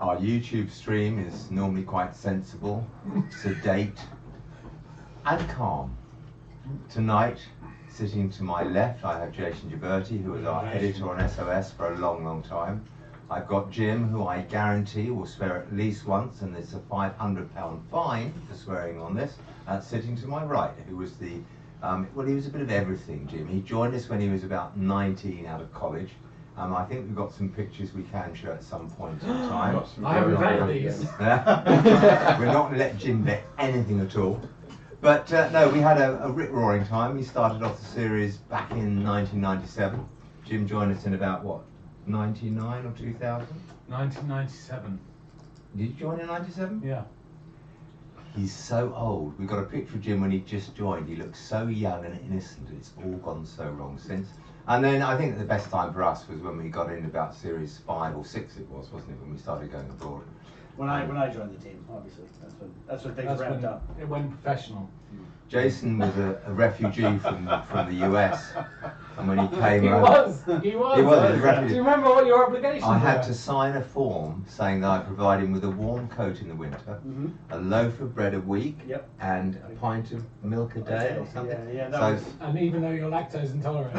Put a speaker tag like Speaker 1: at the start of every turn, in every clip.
Speaker 1: Our YouTube stream is normally quite sensible, sedate, and calm. Tonight, sitting to my left, I have Jason Gibberti, who was our editor on SOS for a long, long time. I've got Jim, who I guarantee will swear at least once, and there's a £500 fine for swearing on this. Sitting to my right, who was the, well, he was a bit of everything, Jim. He joined us when he was about 19 out of college. I think we've got some pictures we can show at some point in time.
Speaker 2: I haven't vetted these.
Speaker 1: We're not going to let Jim vet anything at all. But no, we had a rip-roaring time. We started off the series back in 1997. Jim joined us in about, what, 99 or 2000?
Speaker 2: 1997.
Speaker 1: Did you join in 97?
Speaker 2: Yeah.
Speaker 1: He's so old. We've got a picture of Jim when he just joined. He looked so young and innocent. It's all gone so wrong since. And then I think the best time for us was when we got in about series 5 or 6 it was, wasn't it, when we started going abroad.
Speaker 3: When I joined the team, obviously. That's when things ramped up.
Speaker 2: It went professional.
Speaker 1: Jason was a refugee from the US, and when he came
Speaker 2: He
Speaker 1: over,
Speaker 2: was a
Speaker 1: he was a refugee.
Speaker 2: Do you remember what your obligations were?
Speaker 1: I had to sign a form saying that I provide him with a warm coat in the winter, a loaf of bread a week, and a pint of milk a day or something.
Speaker 3: Yeah,
Speaker 2: and even though you're lactose intolerant,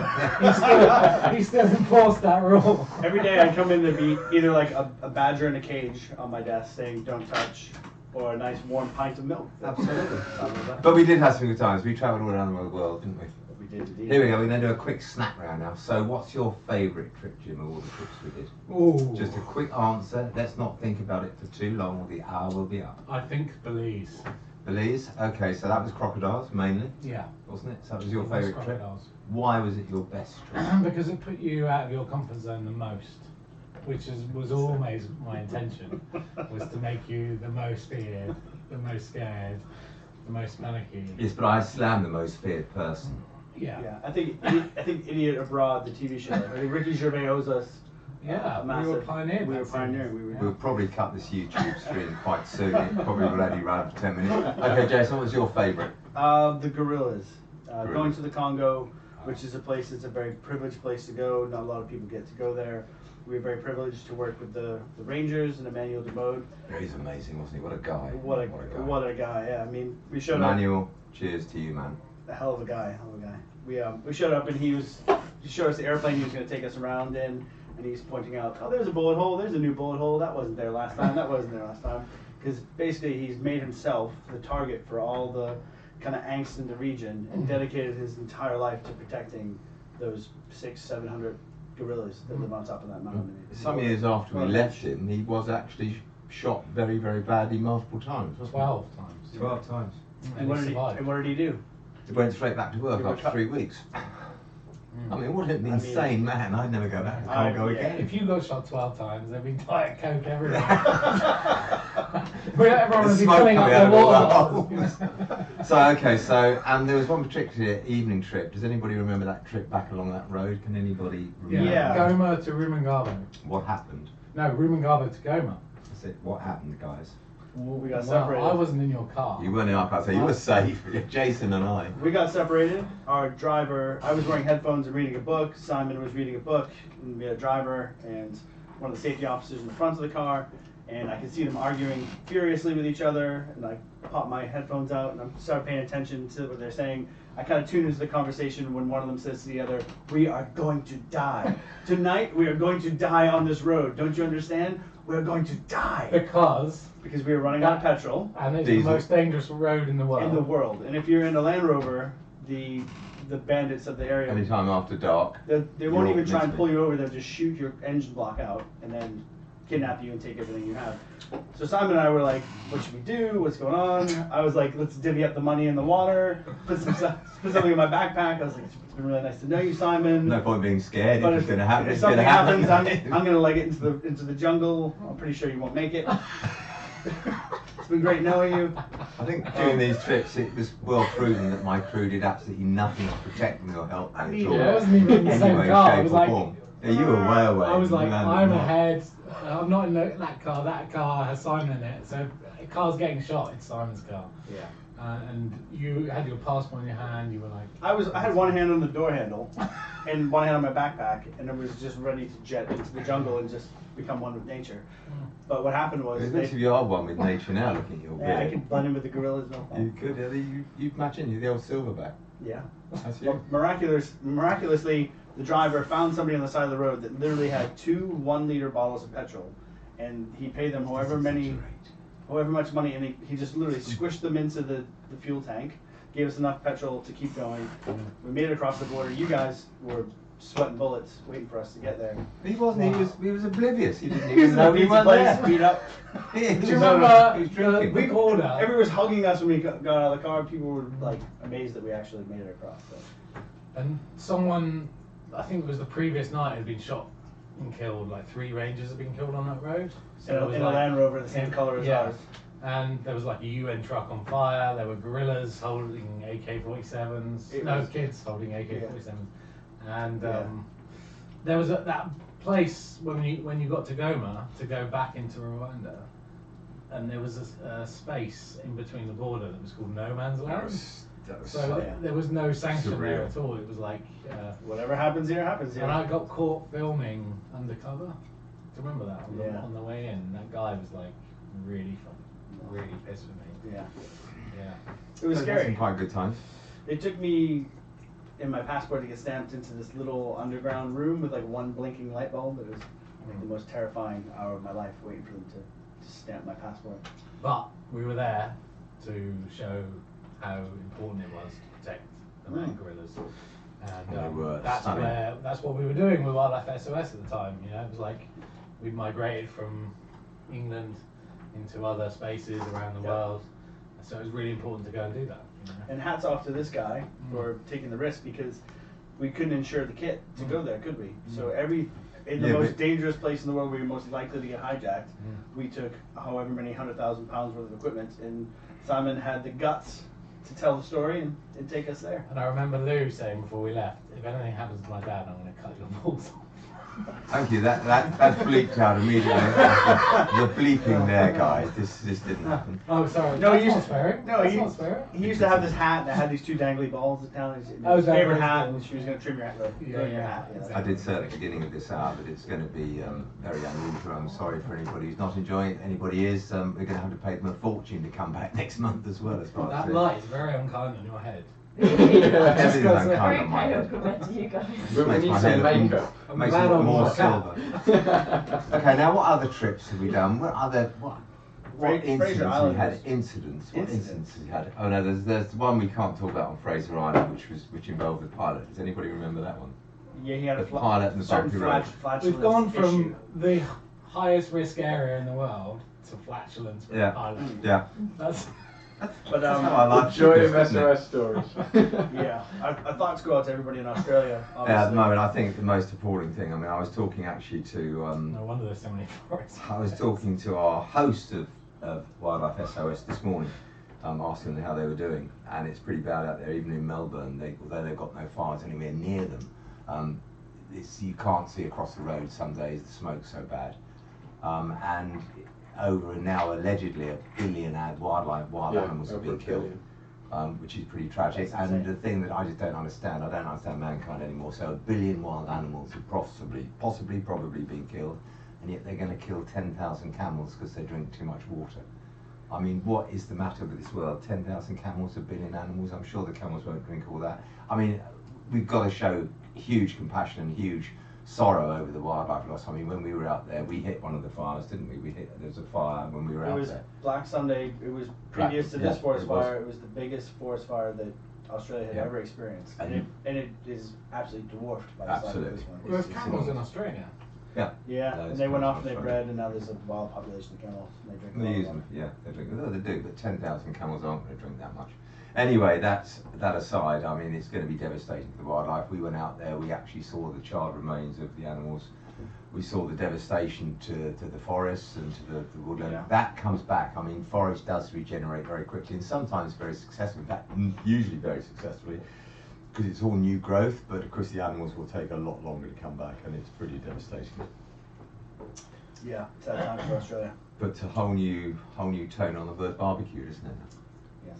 Speaker 2: he still enforced that rule.
Speaker 3: Every day I'd come in, there'd be either like a badger in a cage on my desk saying "Don't touch," or a nice warm pint of milk.
Speaker 1: Absolutely. But we did have some good times. We travelled all around the world, didn't we?
Speaker 3: We did indeed.
Speaker 1: Here we go. We're going to do a quick snap round now. So, what's your favourite trip, Jim, of all the trips we did?
Speaker 2: Ooh.
Speaker 1: Just a quick answer. Let's not think about it for too long, or the hour will be up.
Speaker 2: I think Belize.
Speaker 1: Belize. Okay, so that was crocodiles mainly.
Speaker 2: Yeah.
Speaker 1: Wasn't it? So that was your favourite trip.
Speaker 2: Crocodiles.
Speaker 1: Why was it your best trip?
Speaker 2: Because it put you out of your comfort zone the most. Which was always my intention, was to make you the most feared, the most scared, the most panicky.
Speaker 1: Yes, but I slammed the most feared person.
Speaker 2: Yeah.
Speaker 3: Yeah, I think Idiot Abroad, the TV show. I think Ricky Gervais owes us.
Speaker 2: Yeah, we were pioneering.
Speaker 3: We were pioneering.
Speaker 1: We'll probably cut this YouTube stream quite soon. It probably will only run for 10 minutes. Okay, Jason, what was your favourite?
Speaker 3: The gorillas. Going to the Congo, which is a place, it's a very privileged place to go. Not a lot of people get to go there. We were very privileged to work with the Rangers and Emmanuel Demode.
Speaker 1: He's amazing, wasn't he? What a guy.
Speaker 3: What a guy, yeah. I mean, we showed up.
Speaker 1: Emmanuel, cheers to you, man.
Speaker 3: A hell of a guy, We showed up and he showed us the airplane he was going to take us around in, and he's pointing out, oh, there's a bullet hole, there's a new bullet hole, that wasn't there last time, Because basically he's made himself the target for all the kind of angst in the region and dedicated his entire life to protecting those 600-700 gorillas that live on top of that mountain.
Speaker 1: Some years after we left him, he was actually shot very, very badly multiple times, wasn't
Speaker 2: 12 times.
Speaker 1: 12 times.
Speaker 3: And what did he do?
Speaker 1: He went straight back to work after 3 weeks. I mean, what an insane man. I'd never go back. I can't go again.
Speaker 2: If you got shot 12 times, there'd be Diet Coke everywhere. Everyone would be filling up their water.
Speaker 1: So, okay, and there was one particular evening trip. Does anybody remember that trip back along that road? Can anybody remember?
Speaker 2: Yeah. Goma to Rumangabo.
Speaker 1: What happened?
Speaker 2: No, Rumangabo to Goma.
Speaker 1: That's it. What happened, guys?
Speaker 3: We got separated.
Speaker 2: I wasn't in your car.
Speaker 1: You weren't in our car, so you were safe. Jason and I.
Speaker 3: We got separated. Our driver, I was wearing headphones and reading a book. Simon was reading a book. And we had a driver and one of the safety officers in the front of the car. And I could see them arguing furiously with each other. And I popped my headphones out and I started paying attention to what they're saying. I kind of tuned into the conversation when one of them says to the other, "We are going to die. Tonight we are going to die on this road. Don't you understand? We're going to die." Because we were running out of petrol.
Speaker 2: And it's the most dangerous road in the world.
Speaker 3: And if you're in a Land Rover, the bandits of the area,
Speaker 1: anytime after dark,
Speaker 3: they won't even try and pull you over. They'll just shoot your engine block out and then kidnap you and take everything you have. So Simon and I were like, what should we do? What's going on? I was like, let's divvy up the money in the water, put something in my backpack. I was like, it's been really nice to know you, Simon.
Speaker 1: No point being scared.
Speaker 3: But
Speaker 1: if it's going to happen,
Speaker 3: if something happens, I'm going to leg it into the jungle. I'm pretty sure you won't make it. It's been great knowing you.
Speaker 1: I think during these trips it was well proven that my crew did absolutely nothing to protect me or help me at all.
Speaker 2: I wasn't even in the same car. I was like,
Speaker 1: yeah, you were way away.
Speaker 2: I was like, I'm ahead. I'm not in that car. That car has Simon in it. So if a car's getting shot, it's Simon's car.
Speaker 3: Yeah.
Speaker 2: And you had your passport in your hand. You were like.
Speaker 3: I had one hand on the door handle, and one hand on my backpack, and I was just ready to jet into the jungle and just become one with nature. But what happened was.
Speaker 1: It looks like you are one with nature now, looking at your beard.
Speaker 3: Yeah, I can blend in with the gorillas. No problem.
Speaker 1: You could, you matching you, the old silverback.
Speaker 3: Yeah.
Speaker 1: That's you.
Speaker 3: Well, miraculously, the driver found somebody on the side of the road that literally had 2 1-liter bottles of petrol, and he paid them however much money, and he just literally squished them into the fuel tank, gave us enough petrol to keep going. We made it across the border. You guys were sweating bullets waiting for us to get there.
Speaker 1: He wasn't. He was oblivious. He didn't
Speaker 3: He was
Speaker 1: even know we weren't there.
Speaker 3: Beat up.
Speaker 2: Do you remember
Speaker 1: He was drinking.
Speaker 2: the order?
Speaker 3: Everyone was hugging us when we got out of the car. People were like amazed that we actually made it across. So.
Speaker 2: And someone, I think it was the previous night, had been shot and killed. Like 3 rangers had been killed on that road. So it was
Speaker 3: in a
Speaker 2: like,
Speaker 3: Land Rover, the same color as ours.
Speaker 2: And there was like a UN truck on fire. There were gorillas holding AK-47s. Kids holding AK-47s. And there was that place when you got to Goma to go back into Rwanda, and there was a space in between the border that was called No Man's Land. There was no sanction there at all. It was like
Speaker 3: whatever happens here happens here.
Speaker 2: And I got caught filming undercover. Do you remember that on the way in? That guy was like really pissed with me.
Speaker 3: Yeah.
Speaker 2: Yeah.
Speaker 3: It was scary.
Speaker 1: Some quite good times.
Speaker 3: It took me in my passport to get stamped into this little underground room with like 1 blinking light bulb. It was like the most terrifying hour of my life, waiting for them to stamp my passport.
Speaker 2: But we were there to show how important it was to protect the man gorillas. And that's what we were doing with Wildlife SOS at the time. You know, it was like we'd migrated from England into other spaces around the world. So it was really important to go and do that. You know?
Speaker 3: And hats off to this guy for taking the risk, because we couldn't insure the kit to go there, could we? So in the most dangerous place in the world where you're most likely to get hijacked, we took however many 100,000 pounds worth of equipment, and Simon had the guts to tell the story and take us there.
Speaker 2: And I remember Lou saying before we left, if anything happens to my dad, I'm going to cut your balls off.
Speaker 1: Thank you. That bleeped out immediately. The bleeping there, guys. This didn't happen.
Speaker 2: Oh, sorry.
Speaker 3: No,
Speaker 2: that's not swearing.
Speaker 3: No,
Speaker 2: that's not swearing.
Speaker 3: He used to have this hat that had these 2 dangly balls down his favorite hat, and she was going to trim your hat. Your hat. Yeah,
Speaker 1: I did say at the beginning of this hour that it's going to be very unusual. I'm sorry for anybody who's not enjoying it. Anybody is, we're going to have to pay them a fortune to come back next month as well. As far as
Speaker 2: that light is very unkind on your head.
Speaker 1: Everything's unkind on my head.
Speaker 4: Compared to you guys.
Speaker 1: It makes my hair look makes it look more silver. Okay, now what other trips have we done? What incidents have we had? Incidents. What incidents have we had? Oh no, there's one we can't talk about on Fraser Island, which involved the pilot. Does anybody remember that one?
Speaker 3: Yeah, he had
Speaker 1: the pilot and the bumpy road.
Speaker 2: We've gone from the highest risk area in the world to flatulence with the pilot.
Speaker 1: Yeah.
Speaker 3: But
Speaker 1: I like
Speaker 5: joy of SOS stories.
Speaker 3: Yeah, our thoughts go out to everybody in Australia. Obviously.
Speaker 1: At the moment, I think the most appalling thing. I mean, I was talking actually to.
Speaker 2: No wonder there's so many forests.
Speaker 1: I was talking to our host of Wildlife SOS this morning, asking them how they were doing, and it's pretty bad out there. Even in Melbourne, although they've got no fires anywhere near them, you can't see across the road some days. The smoke's so bad, and over now allegedly 1 billion wild animals have been killed, which is pretty tragic. And the thing that I just don't understand, I don't understand mankind anymore. So 1 billion wild animals have probably been killed, and yet they're going to kill 10,000 camels because they drink too much water. I mean, what is the matter with this world? 10,000 camels, 1 billion animals. I'm sure the camels won't drink all that. I mean, we've got to show huge compassion and huge sorrow over the wildlife loss. I mean, when we were out there, we hit one of the fires, didn't we? There was a fire when we were out there.
Speaker 3: It was Black Sunday. It was previous to this forest fire. It was the biggest forest fire that Australia had ever experienced, and it is absolutely dwarfed by the size of this one.
Speaker 2: There's camels in Australia.
Speaker 3: Yeah, and they went off and they bred, and now there's a wild population of camels, and they drink.
Speaker 1: They use them. Yeah, they drink. No, they do, but 10,000 camels aren't going to drink that much. Anyway, that aside, I mean, it's going to be devastating for the wildlife. We went out there, we actually saw the charred remains of the animals. We saw the devastation to the forests and to the woodland. Yeah. That comes back. I mean, forest does regenerate very quickly and sometimes very successfully, in fact, usually very successfully, because it's all new growth, but of course the animals will take a lot longer to come back, and it's pretty devastating.
Speaker 3: Yeah, sad time for Australia.
Speaker 1: Puts a whole new tone on the word barbecue, doesn't it?
Speaker 3: Yes.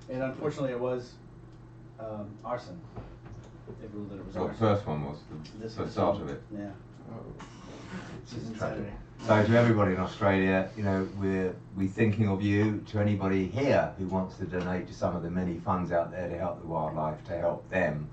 Speaker 3: And unfortunately, it was arson. They ruled that it was
Speaker 1: Well, the
Speaker 3: arson.
Speaker 1: first one was the start of it.
Speaker 3: Yeah.
Speaker 1: It's
Speaker 3: It's
Speaker 1: tragic.
Speaker 3: insanity.
Speaker 1: So to everybody in Australia, you know, we're thinking of you. To anybody here who wants to donate to some of the many funds out there to help the wildlife, to help them,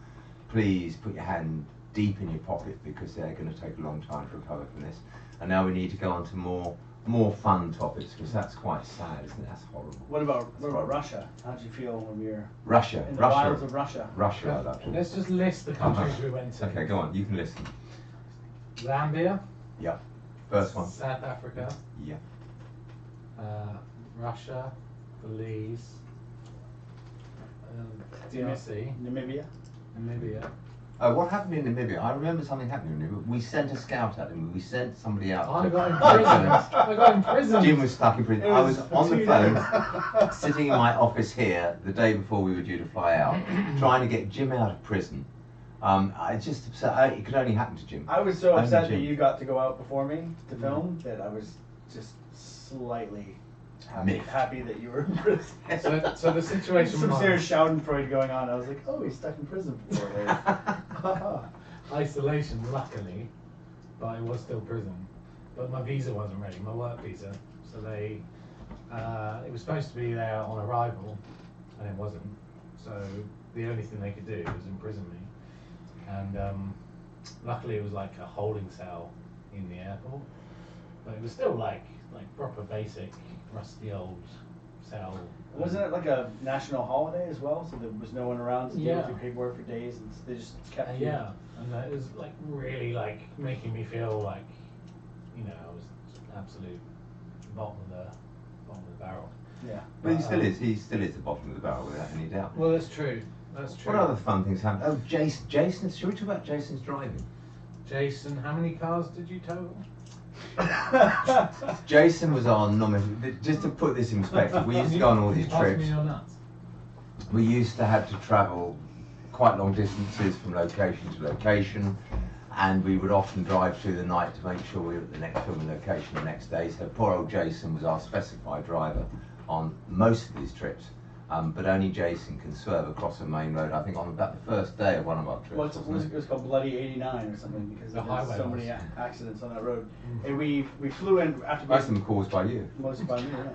Speaker 1: please put your hand deep in your pocket, because they're going to take a long time to recover from this. And now we need to go on to more fun topics, because that's quite sad, isn't it? That's horrible.
Speaker 3: What about Russia? How did you feel when we were
Speaker 1: Russia,
Speaker 3: in the wilds of Russia?
Speaker 1: Russia, I love it.
Speaker 2: Let's just list the countries we went to.
Speaker 1: Okay, go on. You can listen.
Speaker 2: Zambia.
Speaker 1: Yeah. First one.
Speaker 2: South Africa.
Speaker 1: Yeah.
Speaker 2: Russia, Belize, Tennessee, Namibia.
Speaker 1: What happened in Namibia? I remember something happening in Namibia. We sent a scout out, and we sent somebody out.
Speaker 2: I
Speaker 1: to-
Speaker 2: got in prison. I got in prison.
Speaker 1: Jim was stuck in prison.
Speaker 3: It
Speaker 1: I
Speaker 3: was
Speaker 1: was on the
Speaker 3: 2
Speaker 1: phone,
Speaker 3: days.
Speaker 1: sitting in my office here the day before we were due to fly out, trying to get Jim out of prison. It could only happen to Jim.
Speaker 3: I was so
Speaker 1: Only
Speaker 3: upset that
Speaker 1: Jim.
Speaker 3: you got to go out before me to film that I was just slightly happy that you were in prison.
Speaker 2: So the situation
Speaker 3: Some
Speaker 2: was
Speaker 3: serious Schadenfreude going on. I was like, oh, he's stuck in prison for 4 days.
Speaker 2: isolation, luckily, but it was still prison. But my visa wasn't ready, my work visa. So it was supposed to be there on arrival, and it wasn't. So the only thing they could do was imprison me. And luckily it was like a holding cell in the airport. But it was still like proper basic, rusty old cell.
Speaker 3: Wasn't it like a national holiday as well? So there was no one around to deal with
Speaker 2: Yeah.
Speaker 3: your paperwork for days, and they just kept you.
Speaker 2: Yeah, and it was like really like making me feel like, you know, I was absolute bottom of the barrel.
Speaker 3: Yeah.
Speaker 1: But he still is. He still is the bottom of the barrel, without any doubt.
Speaker 2: Well, that's true. That's true.
Speaker 1: What other fun things happened? Oh, Jason. Should we talk about Jason's driving?
Speaker 2: Jason, how many cars did you total?
Speaker 1: Jason was our nominee. Just to put this in perspective, we used to go on all these
Speaker 2: Pass
Speaker 1: trips.
Speaker 2: me your nuts.
Speaker 1: We used to have to travel quite long distances from location to location, and we would often drive through the night to make sure we were at the next filming location the next day. So poor old Jason was our specified driver on most of these trips, but only Jason can swerve across a main road. I think on about the first day of one of our trips.
Speaker 3: Well, it was called Bloody 89 or something, because
Speaker 2: The
Speaker 3: there was
Speaker 2: highway
Speaker 3: so
Speaker 2: was.
Speaker 3: many accidents on that road. And we flew in after
Speaker 1: Most of them caused by you.
Speaker 3: most by me, yeah.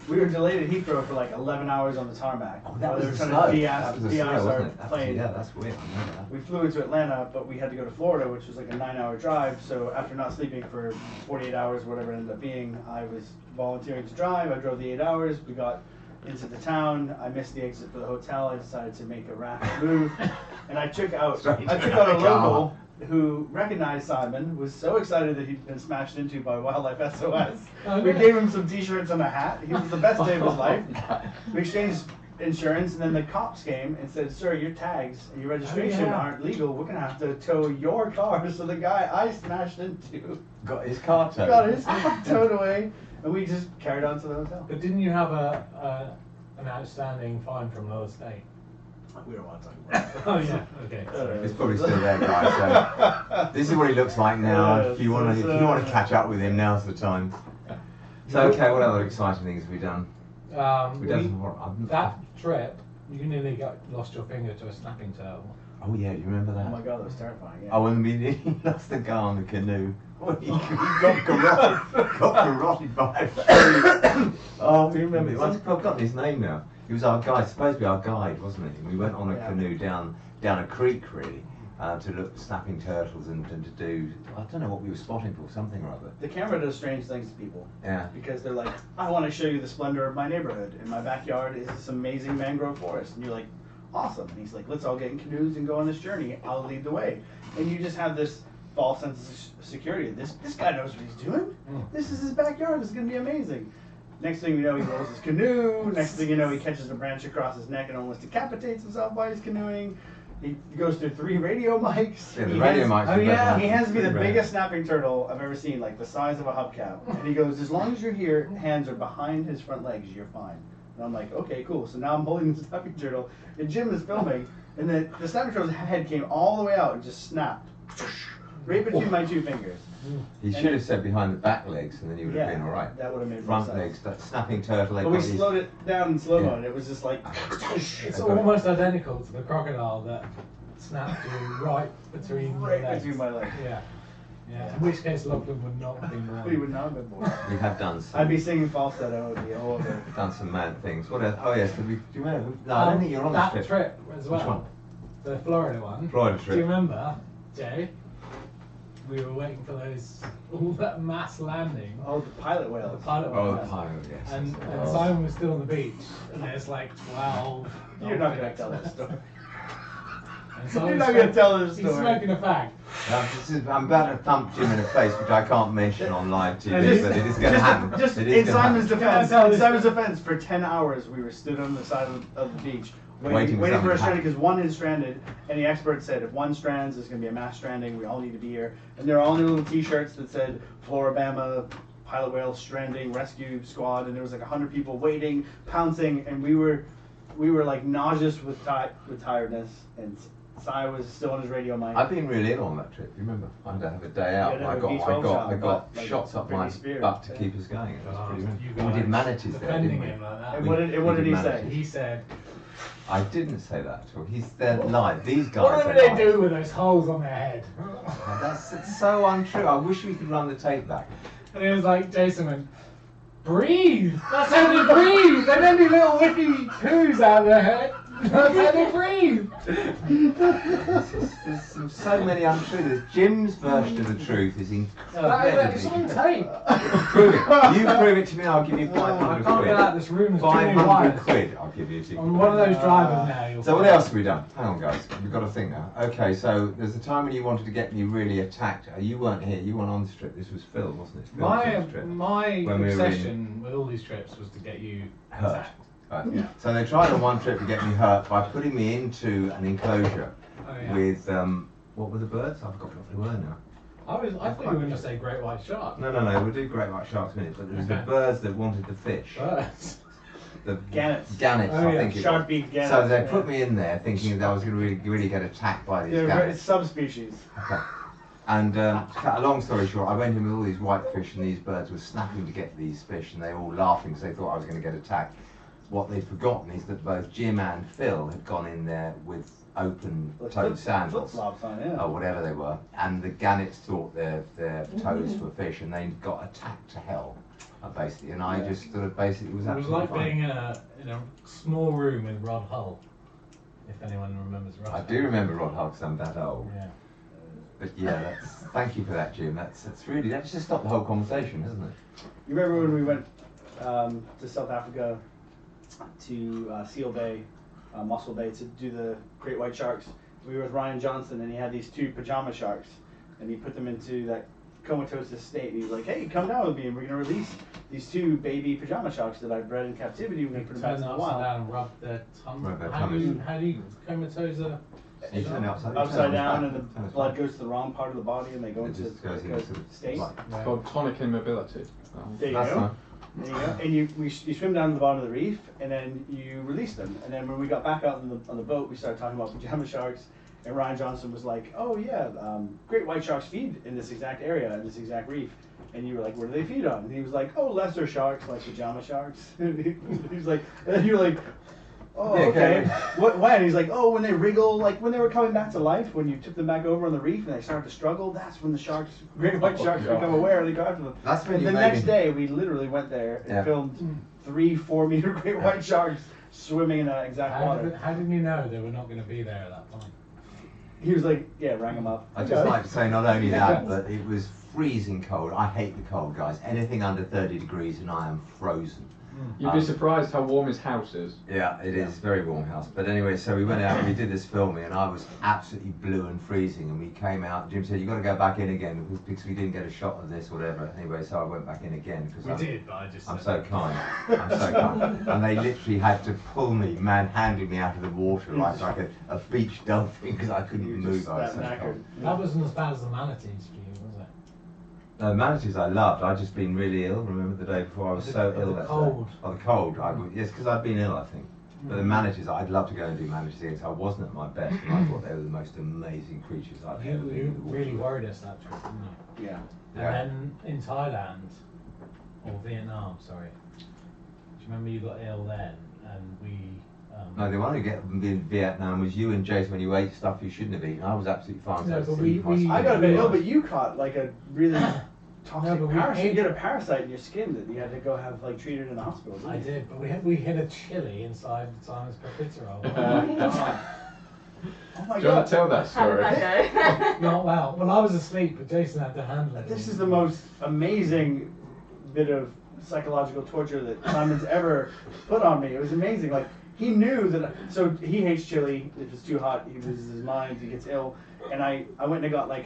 Speaker 3: We were delayed at Heathrow for like 11 hours on the tarmac.
Speaker 1: Oh, that
Speaker 3: While
Speaker 1: was
Speaker 3: they
Speaker 1: a
Speaker 3: were trying
Speaker 1: slow.
Speaker 3: to
Speaker 1: That was a slow,
Speaker 3: de-ice our
Speaker 1: wasn't it?
Speaker 3: plane.
Speaker 1: Yeah, that's weird. I remember that.
Speaker 3: We flew into Atlanta, but we had to go to Florida, which was like a 9-hour drive. So after not sleeping for 48 hours, whatever it ended up being, I was volunteering to drive. I drove the 8 hours. We got into the town. I missed the exit for the hotel. I decided to make a rash move, and I took out a local who recognized Simon, was so excited that he'd been smashed into by Wildlife SOS. We gave him some t-shirts and a hat. He was the best day of his life. We exchanged insurance, and then the cops came and said, sir, your tags and your registration aren't legal. We're going to have to tow your car. So the guy I smashed into
Speaker 1: Got his car towed.
Speaker 3: got his car towed away, and we just carried on to the hotel.
Speaker 2: But didn't you have an outstanding fine from another state?
Speaker 3: We don't want to talk about it.
Speaker 2: Oh yeah, okay. Sorry.
Speaker 1: He's probably still there, guys. So this is what he looks like now.
Speaker 3: Yeah,
Speaker 1: If you want to catch up with him, now's the time. So okay, what other exciting things have we done? We done some more.
Speaker 2: That trip, you nearly lost your finger to a snapping turtle.
Speaker 1: Oh yeah, you remember that?
Speaker 3: Oh my god, that was terrifying. Yeah.
Speaker 1: Oh, when he lost the guy on the canoe. He got garroted by a tree. Oh, we remember. I've forgotten his name now. He was our guide, supposed to be our guide, wasn't he? And we went on a canoe down a creek, really, to look at snapping turtles and to do, I don't know what we were spotting for, something or other.
Speaker 3: The camera does strange things to people.
Speaker 1: Yeah.
Speaker 3: Because they're like, I want to show you the splendor of my neighborhood. In my backyard is this amazing mangrove forest. And you're like, awesome. And he's like, let's all get in canoes and go on this journey. I'll lead the way. And you just have this false sense of security. This guy knows what he's doing. This is his backyard. This is going to be amazing. Next thing you know, he rolls his canoe. Next thing you know, he catches a branch across his neck and almost decapitates himself while he's canoeing. He goes through 3 radio mics.
Speaker 1: Yeah, the radio mics.
Speaker 2: Oh yeah.
Speaker 3: He hands me the
Speaker 1: Pretty
Speaker 3: biggest snapping turtle I've ever seen, like the size of a hubcap. And he goes, as long as your hands are behind his front legs, you're fine. And I'm like, okay, cool. So now I'm holding the snapping turtle, and Jim is filming, and the snapping turtle's head came all the way out and just snapped right between my 2 fingers.
Speaker 1: He should have said behind the back legs, and then he would have been all right.
Speaker 3: That would have made
Speaker 1: front
Speaker 3: more
Speaker 1: legs,
Speaker 3: sense.
Speaker 1: that snapping turtle.
Speaker 3: But we slowed it down in slow mo, and it was just like.
Speaker 2: It's almost identical to the crocodile that snapped you right between your legs.
Speaker 3: Between my legs.
Speaker 2: Yeah. Yeah. In which case, Lachlan would not be born.
Speaker 3: We would not have been born.
Speaker 1: We have done some.
Speaker 3: I'd be singing falsetto the whole day.
Speaker 1: Done some mad things. What else? Oh yes, do you remember? No, I don't think you're on
Speaker 2: that
Speaker 1: this
Speaker 2: trip as well.
Speaker 1: Which one?
Speaker 2: The Florida one.
Speaker 1: Florida
Speaker 2: Do
Speaker 1: trip.
Speaker 2: you remember, Jay? We were waiting for all that mass landing.
Speaker 3: Oh, the pilot whales.
Speaker 2: The pilot
Speaker 1: Oh,
Speaker 2: whales.
Speaker 1: the pilot, yes.
Speaker 2: And
Speaker 1: Oh.
Speaker 2: Simon was still on the beach, and there's like 12.
Speaker 3: You're not going to tell that story.
Speaker 2: And
Speaker 3: You're not going to tell this
Speaker 2: He's
Speaker 3: story.
Speaker 2: smoking a fag.
Speaker 1: I'm about to thump Jim in the face, which I can't mention on live TV, but it is going to happen.
Speaker 3: Just
Speaker 1: It
Speaker 3: in
Speaker 1: is gonna
Speaker 3: Simon's
Speaker 1: happen.
Speaker 3: defense, for 10 hours we were stood on the side of the beach
Speaker 1: Waiting for
Speaker 3: waiting for
Speaker 1: something
Speaker 3: a
Speaker 1: to
Speaker 3: stranding
Speaker 1: happen.
Speaker 3: because one is stranded, and the expert said if one strands, there's going to be a mass stranding. We all need to be here, and they're all in little T-shirts that said Floribama pilot whale stranding rescue squad, and there was like 100 people waiting, pouncing, and we were like nauseous with tiredness, and Si was still on his radio mic.
Speaker 1: I've been really ill on that trip. You remember? I had to have a day out.
Speaker 3: You
Speaker 1: I
Speaker 3: had to have a B12
Speaker 1: got
Speaker 3: shot, like
Speaker 1: shots up my
Speaker 3: Britney Spears.
Speaker 1: butt to keep us going. It was pretty
Speaker 2: You
Speaker 1: good. We did
Speaker 2: guys
Speaker 1: manatees there,
Speaker 2: defending
Speaker 1: didn't we?
Speaker 2: him like that.
Speaker 3: And what did he say?
Speaker 1: manatees.
Speaker 2: He said,
Speaker 1: I didn't say that at all. They're live. These guys
Speaker 2: "What
Speaker 1: are
Speaker 2: do they
Speaker 1: live.
Speaker 2: do with those holes on their head?"
Speaker 1: It's so untrue. I wish we could run the tape back.
Speaker 2: And he was like, Jason went, "Breathe! That's how they breathe! They don't do little whippy poos out of their head. That's how they breathe!"
Speaker 1: There's so many untruths. Jim's version of the truth is
Speaker 2: It's on
Speaker 1: incredibly.
Speaker 2: tape.
Speaker 1: Prove it. You prove it to me, I'll give you
Speaker 2: I
Speaker 1: 500
Speaker 2: can't get out of
Speaker 1: quid.
Speaker 2: this room. There's too many
Speaker 1: 500
Speaker 2: wires.
Speaker 1: quid I'll give you.
Speaker 2: I'm one of those drivers now. You'll
Speaker 1: So what
Speaker 2: find.
Speaker 1: else have we done? Hang on, guys. We've got to think now. Okay, so there's a time when you wanted to get me really attacked. You weren't here. You weren't on this trip. This was Phil, wasn't it? Phil was on this trip.
Speaker 2: My
Speaker 1: When we were
Speaker 2: obsession with all these trips was to get you
Speaker 1: Hurt.
Speaker 2: attacked.
Speaker 1: Right.
Speaker 3: Yeah.
Speaker 1: So they tried on one trip to get me hurt by putting me into an enclosure
Speaker 2: Oh, yeah.
Speaker 1: with what were the birds? I've forgotten what they were now.
Speaker 2: I thought you were going to say great white shark.
Speaker 1: No, we'll do great white sharks in a minute, but there was the
Speaker 2: Okay.
Speaker 1: birds that wanted the fish.
Speaker 2: Birds.
Speaker 1: The
Speaker 3: Gannets.
Speaker 1: Gannets,
Speaker 2: Oh,
Speaker 1: I
Speaker 2: yeah.
Speaker 1: think it
Speaker 3: Shark
Speaker 1: was.
Speaker 3: beak gannets.
Speaker 1: So they
Speaker 3: yeah.
Speaker 1: put me in there thinking that I was going to really get attacked by these
Speaker 3: It's
Speaker 1: gannets.
Speaker 3: subspecies.
Speaker 1: Okay. And cut a long story short, I went in with all these whitefish and these birds were snapping to get these fish and they were all laughing because they thought I was going to get attacked. What they'd forgotten is that both Jim and Phil had gone in there with open-toed sandals,
Speaker 3: Flip-flops on, yeah.
Speaker 1: or whatever they were, and the gannets thought their toes were fish and they got attacked to hell, basically. And I just sort of basically was
Speaker 2: It was
Speaker 1: absolutely
Speaker 2: like
Speaker 1: fine.
Speaker 2: being in a small room with Rod Hull, if anyone remembers Rod
Speaker 1: I
Speaker 2: Hull.
Speaker 1: do remember Rod Hull because I'm that old.
Speaker 2: Yeah.
Speaker 1: But yeah, thank you for that, Jim. That's just stopped the whole conversation, hasn't it?
Speaker 3: You remember when we went to South Africa to Seal Bay, Mossel Bay, to do the great white sharks? We were with Ryan Johnson, and he had these two pajama sharks, and he put them into that comatose state. And he was like, "Hey, come down with me, and we're gonna release these two baby pajama sharks that I bred in captivity. We're gonna put them back
Speaker 2: Turn
Speaker 3: to
Speaker 2: them
Speaker 3: the
Speaker 2: upside
Speaker 3: wild."
Speaker 2: down and rub their tongue.
Speaker 1: Rub their
Speaker 2: How do you
Speaker 1: tummies.
Speaker 2: comatose a
Speaker 1: You turn it upside
Speaker 3: Upside down, and the
Speaker 1: Turn it
Speaker 3: blood
Speaker 1: back.
Speaker 3: goes to the wrong part of the body, and they go
Speaker 1: It
Speaker 3: into
Speaker 1: just goes
Speaker 3: like
Speaker 1: into
Speaker 3: a state.
Speaker 1: like-
Speaker 4: It's called tonic immobility.
Speaker 3: There you
Speaker 1: That's
Speaker 3: go.
Speaker 1: fine.
Speaker 3: There you go. And you swim down to the bottom of the reef, and then you release them. And then when we got back out on the boat, we started talking about pajama sharks. And Ryan Johnson was like, "Oh yeah, great white sharks feed in this exact area, in this exact reef." And you were like, "What do they feed on?" And he was like, "Oh, lesser sharks like pajama sharks." And he was like, and then you're like, "Oh,
Speaker 1: Yeah,
Speaker 3: okay."
Speaker 1: okay.
Speaker 3: What? When? He's like, "Oh, when they wriggle, like when they were coming back to life, when you took them back over on the reef and they started to struggle, that's when the sharks, great white sharks,
Speaker 4: God.
Speaker 3: become aware and they go after them."
Speaker 1: That's when
Speaker 3: And
Speaker 1: you
Speaker 3: the
Speaker 1: made
Speaker 3: next
Speaker 1: me-
Speaker 3: day, we literally went there and
Speaker 1: Yeah.
Speaker 3: filmed 3-4 meter great white sharks swimming in that exact water.
Speaker 2: How did you know they were not going to be there at that point?
Speaker 3: He was like, "Yeah, rang them up."
Speaker 1: I'd just like to say not only that, but it was freezing cold. I hate the cold, guys. Anything under 30 degrees and I am frozen.
Speaker 4: You'd be surprised how warm his house is.
Speaker 1: Yeah, it is very warm house. But anyway, so we went out and we did this filming and I was absolutely blue and freezing and we came out. Jim said, "You've got to go back in again because we didn't get a shot of this or whatever." Anyway, so I went back in again because
Speaker 2: We did, but I just.
Speaker 1: I'm
Speaker 2: said-
Speaker 1: so kind. I'm so kind. And they literally had to pull me, manhandling me out of the water like a beach dolphin because I couldn't
Speaker 3: You were
Speaker 1: move.
Speaker 3: just
Speaker 1: I was
Speaker 3: that
Speaker 1: so
Speaker 3: knackered.
Speaker 1: cold.
Speaker 2: That wasn't as bad as the manatees for you, was it?
Speaker 1: No, manatees I loved. I'd just been really ill. Remember the day before I was so ill
Speaker 2: The
Speaker 1: that
Speaker 2: cold.
Speaker 1: day. Oh, the cold. Yes, because I'd been ill, I think. But the managers, I'd love to go and do managers again, so I wasn't at my best, and I thought they were the most amazing creatures I'd ever been in the water.
Speaker 2: really worried us that trip, didn't you?
Speaker 3: Yeah.
Speaker 2: And then in Thailand, or Vietnam, sorry. Do you remember you got ill then, and we?
Speaker 1: No, the one who got in Vietnam was you and Jason when you ate stuff you shouldn't have eaten. I was absolutely fine.
Speaker 2: No,
Speaker 1: so
Speaker 2: but
Speaker 3: I got a bit ill, but you caught like a really toxic
Speaker 2: No, but we
Speaker 3: parasite. You
Speaker 2: ate-
Speaker 3: get a parasite in your skin that you had to go have like treated in the hospital. Didn't
Speaker 2: I
Speaker 3: you?
Speaker 2: did, but we hid a chili inside Simon's profiterole.
Speaker 3: Oh my
Speaker 4: Do you want
Speaker 3: god.
Speaker 4: to tell that
Speaker 5: How did
Speaker 4: story?
Speaker 5: that go?
Speaker 2: Not well. Well, I was asleep, but Jason had to handle it.
Speaker 3: This is the most amazing bit of psychological torture that Simon's ever put on me. It was amazing. Like he knew that. So he hates chili. If it's too hot, he loses his mind. He gets ill. And I went and I got like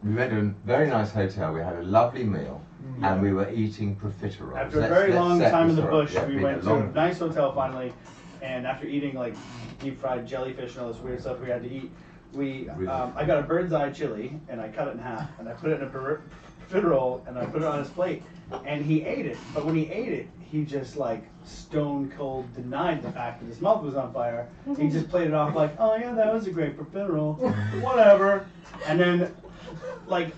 Speaker 1: We went to a very nice hotel. We had a lovely meal, and we were eating profiteroles.
Speaker 3: after a very long
Speaker 1: set
Speaker 3: time in the
Speaker 1: story.
Speaker 3: bush,
Speaker 1: Yeah,
Speaker 3: we
Speaker 1: been
Speaker 3: went
Speaker 1: a
Speaker 3: to a
Speaker 1: long-
Speaker 3: nice hotel finally. And after eating like deep fried jellyfish and all this weird stuff we had to eat, I got a bird's eye chili and I cut it in half and I put it in a profiterole and I put it on his plate and he ate it. But when he ate it, he just like stone cold denied the fact that his mouth was on fire. He just played it off like, oh yeah, that was a great profiterole, whatever. And then like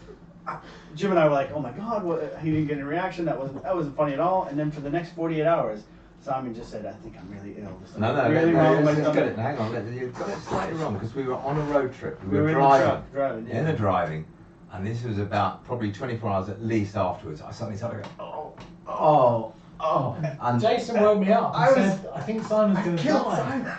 Speaker 3: Jim and I were like, oh my god, what? He didn't get any reaction. That wasn't funny at all. And then for the next 48 hours. Simon just said, I think I'm really ill. There's
Speaker 1: No,
Speaker 3: something really wrong with my
Speaker 1: let's get
Speaker 3: stomach.
Speaker 1: it. Hang on, you've got it slightly wrong because we were on a road trip.
Speaker 3: We were in the
Speaker 1: driving,
Speaker 3: truck, driving, yeah.
Speaker 1: in the driving, and this was about probably 24 hours at least afterwards. I suddenly started going, oh. And
Speaker 2: Jason woke me up and
Speaker 3: I was-
Speaker 2: said, I think Simon's going to
Speaker 3: Killed
Speaker 2: die.
Speaker 3: Simon.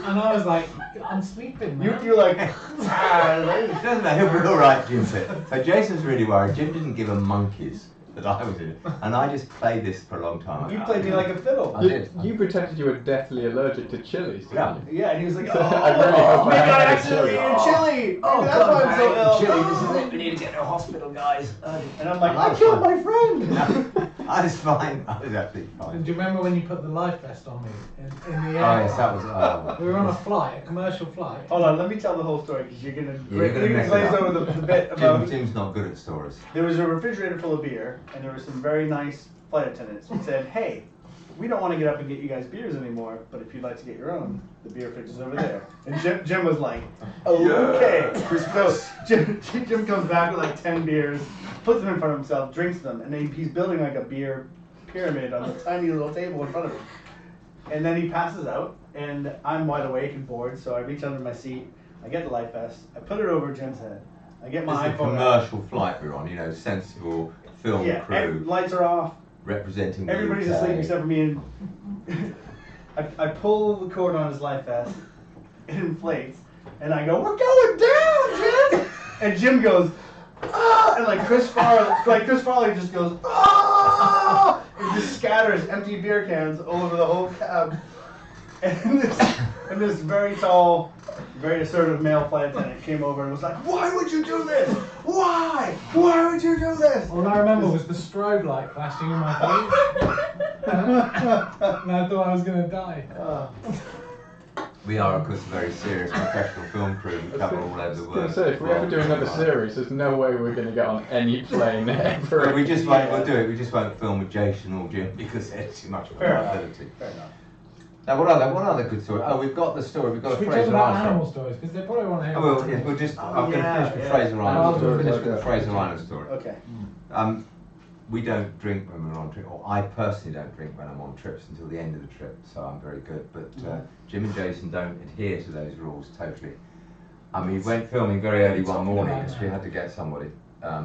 Speaker 2: And I was like, I'm sleeping, man.
Speaker 3: You're like,
Speaker 1: it doesn't matter, we're all right, Jim said. So Jason's really worried. Jim didn't give a monkeys that I was in it, and I just played this for a long time.
Speaker 3: you played me like a fiddle.
Speaker 1: I did.
Speaker 4: You pretended you were deathly allergic to chilies, didn't
Speaker 1: Yeah.
Speaker 4: you?
Speaker 3: Yeah, and he was like, oh,
Speaker 4: I really hope
Speaker 3: maybe
Speaker 4: I
Speaker 3: I
Speaker 4: had
Speaker 3: accidentally ate
Speaker 4: chili.
Speaker 3: a chili. Maybe that's why I'm so ill.
Speaker 1: Chili, this is it. We need to get to a hospital, guys.
Speaker 3: And I'm like,
Speaker 1: And I
Speaker 3: I
Speaker 1: was
Speaker 3: killed
Speaker 1: fine.
Speaker 3: my friend.
Speaker 1: I was fine. I was absolutely
Speaker 2: And
Speaker 1: fine.
Speaker 2: do you remember when you put the life vest on me in the
Speaker 1: Oh
Speaker 2: air?
Speaker 1: yes, that was.
Speaker 2: We were on a flight, a commercial flight.
Speaker 3: Hold on, let me tell the whole story because you're gonna
Speaker 1: mess it
Speaker 3: glaze
Speaker 1: up.
Speaker 3: over the bit about.
Speaker 1: Jim's not good at stories.
Speaker 3: There was a refrigerator full of beer, and there were some very nice flight attendants who said, hey, we don't want to get up and get you guys beers anymore, but if you'd like to get your own, the beer fridge is over there. And Jim was like, okay. So Jim comes back with like 10 beers, puts them in front of himself, drinks them, and then he's building like a beer pyramid on the tiny little table in front of him. And then he passes out, and I'm wide awake and bored, so I reach under my seat, I get the life vest, I put it over Jim's head, I get my
Speaker 1: This is a
Speaker 3: iPhone out.
Speaker 1: commercial flight we're on, you know, sensible film
Speaker 3: Yeah,
Speaker 1: crew
Speaker 3: lights are off.
Speaker 1: representing the
Speaker 3: Everybody's
Speaker 1: UK.
Speaker 3: asleep except for me. And I pull the cord on his life vest. It inflates, and I go, "We're going down, Jim!" And Jim goes, "Ah!" And like Chris Farley just goes, "Ah!" And just scatters empty beer cans all over the whole cab. And this very tall, very assertive male flight attendant came over and was like, "Why would you do this? Why? Why would you do this?"
Speaker 2: All I remember was the strobe light flashing in my face. And I thought I was going to die.
Speaker 1: We are, of course, a very serious professional film crew and cover all over the
Speaker 4: I was
Speaker 1: world.
Speaker 4: going to say, if we ever do another series, there's no way we're going to get on any plane ever.
Speaker 1: But we just won't, we'll do it, we just won't film with Jason or Jim because there's too much
Speaker 3: Fair enough.
Speaker 1: liability.
Speaker 3: Fair enough.
Speaker 1: Now, what other good story? Oh, we've got the story, we've got
Speaker 2: Should
Speaker 1: a
Speaker 2: we talk
Speaker 1: Fraser
Speaker 2: about
Speaker 1: Rhino
Speaker 2: animal
Speaker 1: story.
Speaker 2: stories? Because they probably want to hear
Speaker 1: Oh, well,
Speaker 2: about
Speaker 1: yes,
Speaker 2: animals.
Speaker 1: we'll just,
Speaker 3: Oh,
Speaker 1: I'm going to
Speaker 3: yeah,
Speaker 1: finish with
Speaker 3: yeah.
Speaker 1: Fraser Rhino.
Speaker 2: I'll
Speaker 1: We'll
Speaker 2: do it
Speaker 1: finish
Speaker 2: later.
Speaker 1: with the Fraser Rhino story.
Speaker 3: Okay.
Speaker 1: We don't drink when we're on trip, or I personally don't drink when I'm on trips until the end of the trip, so I'm very good. But Jim and Jason don't adhere to those rules totally. We went filming very early one morning because we had to get somebody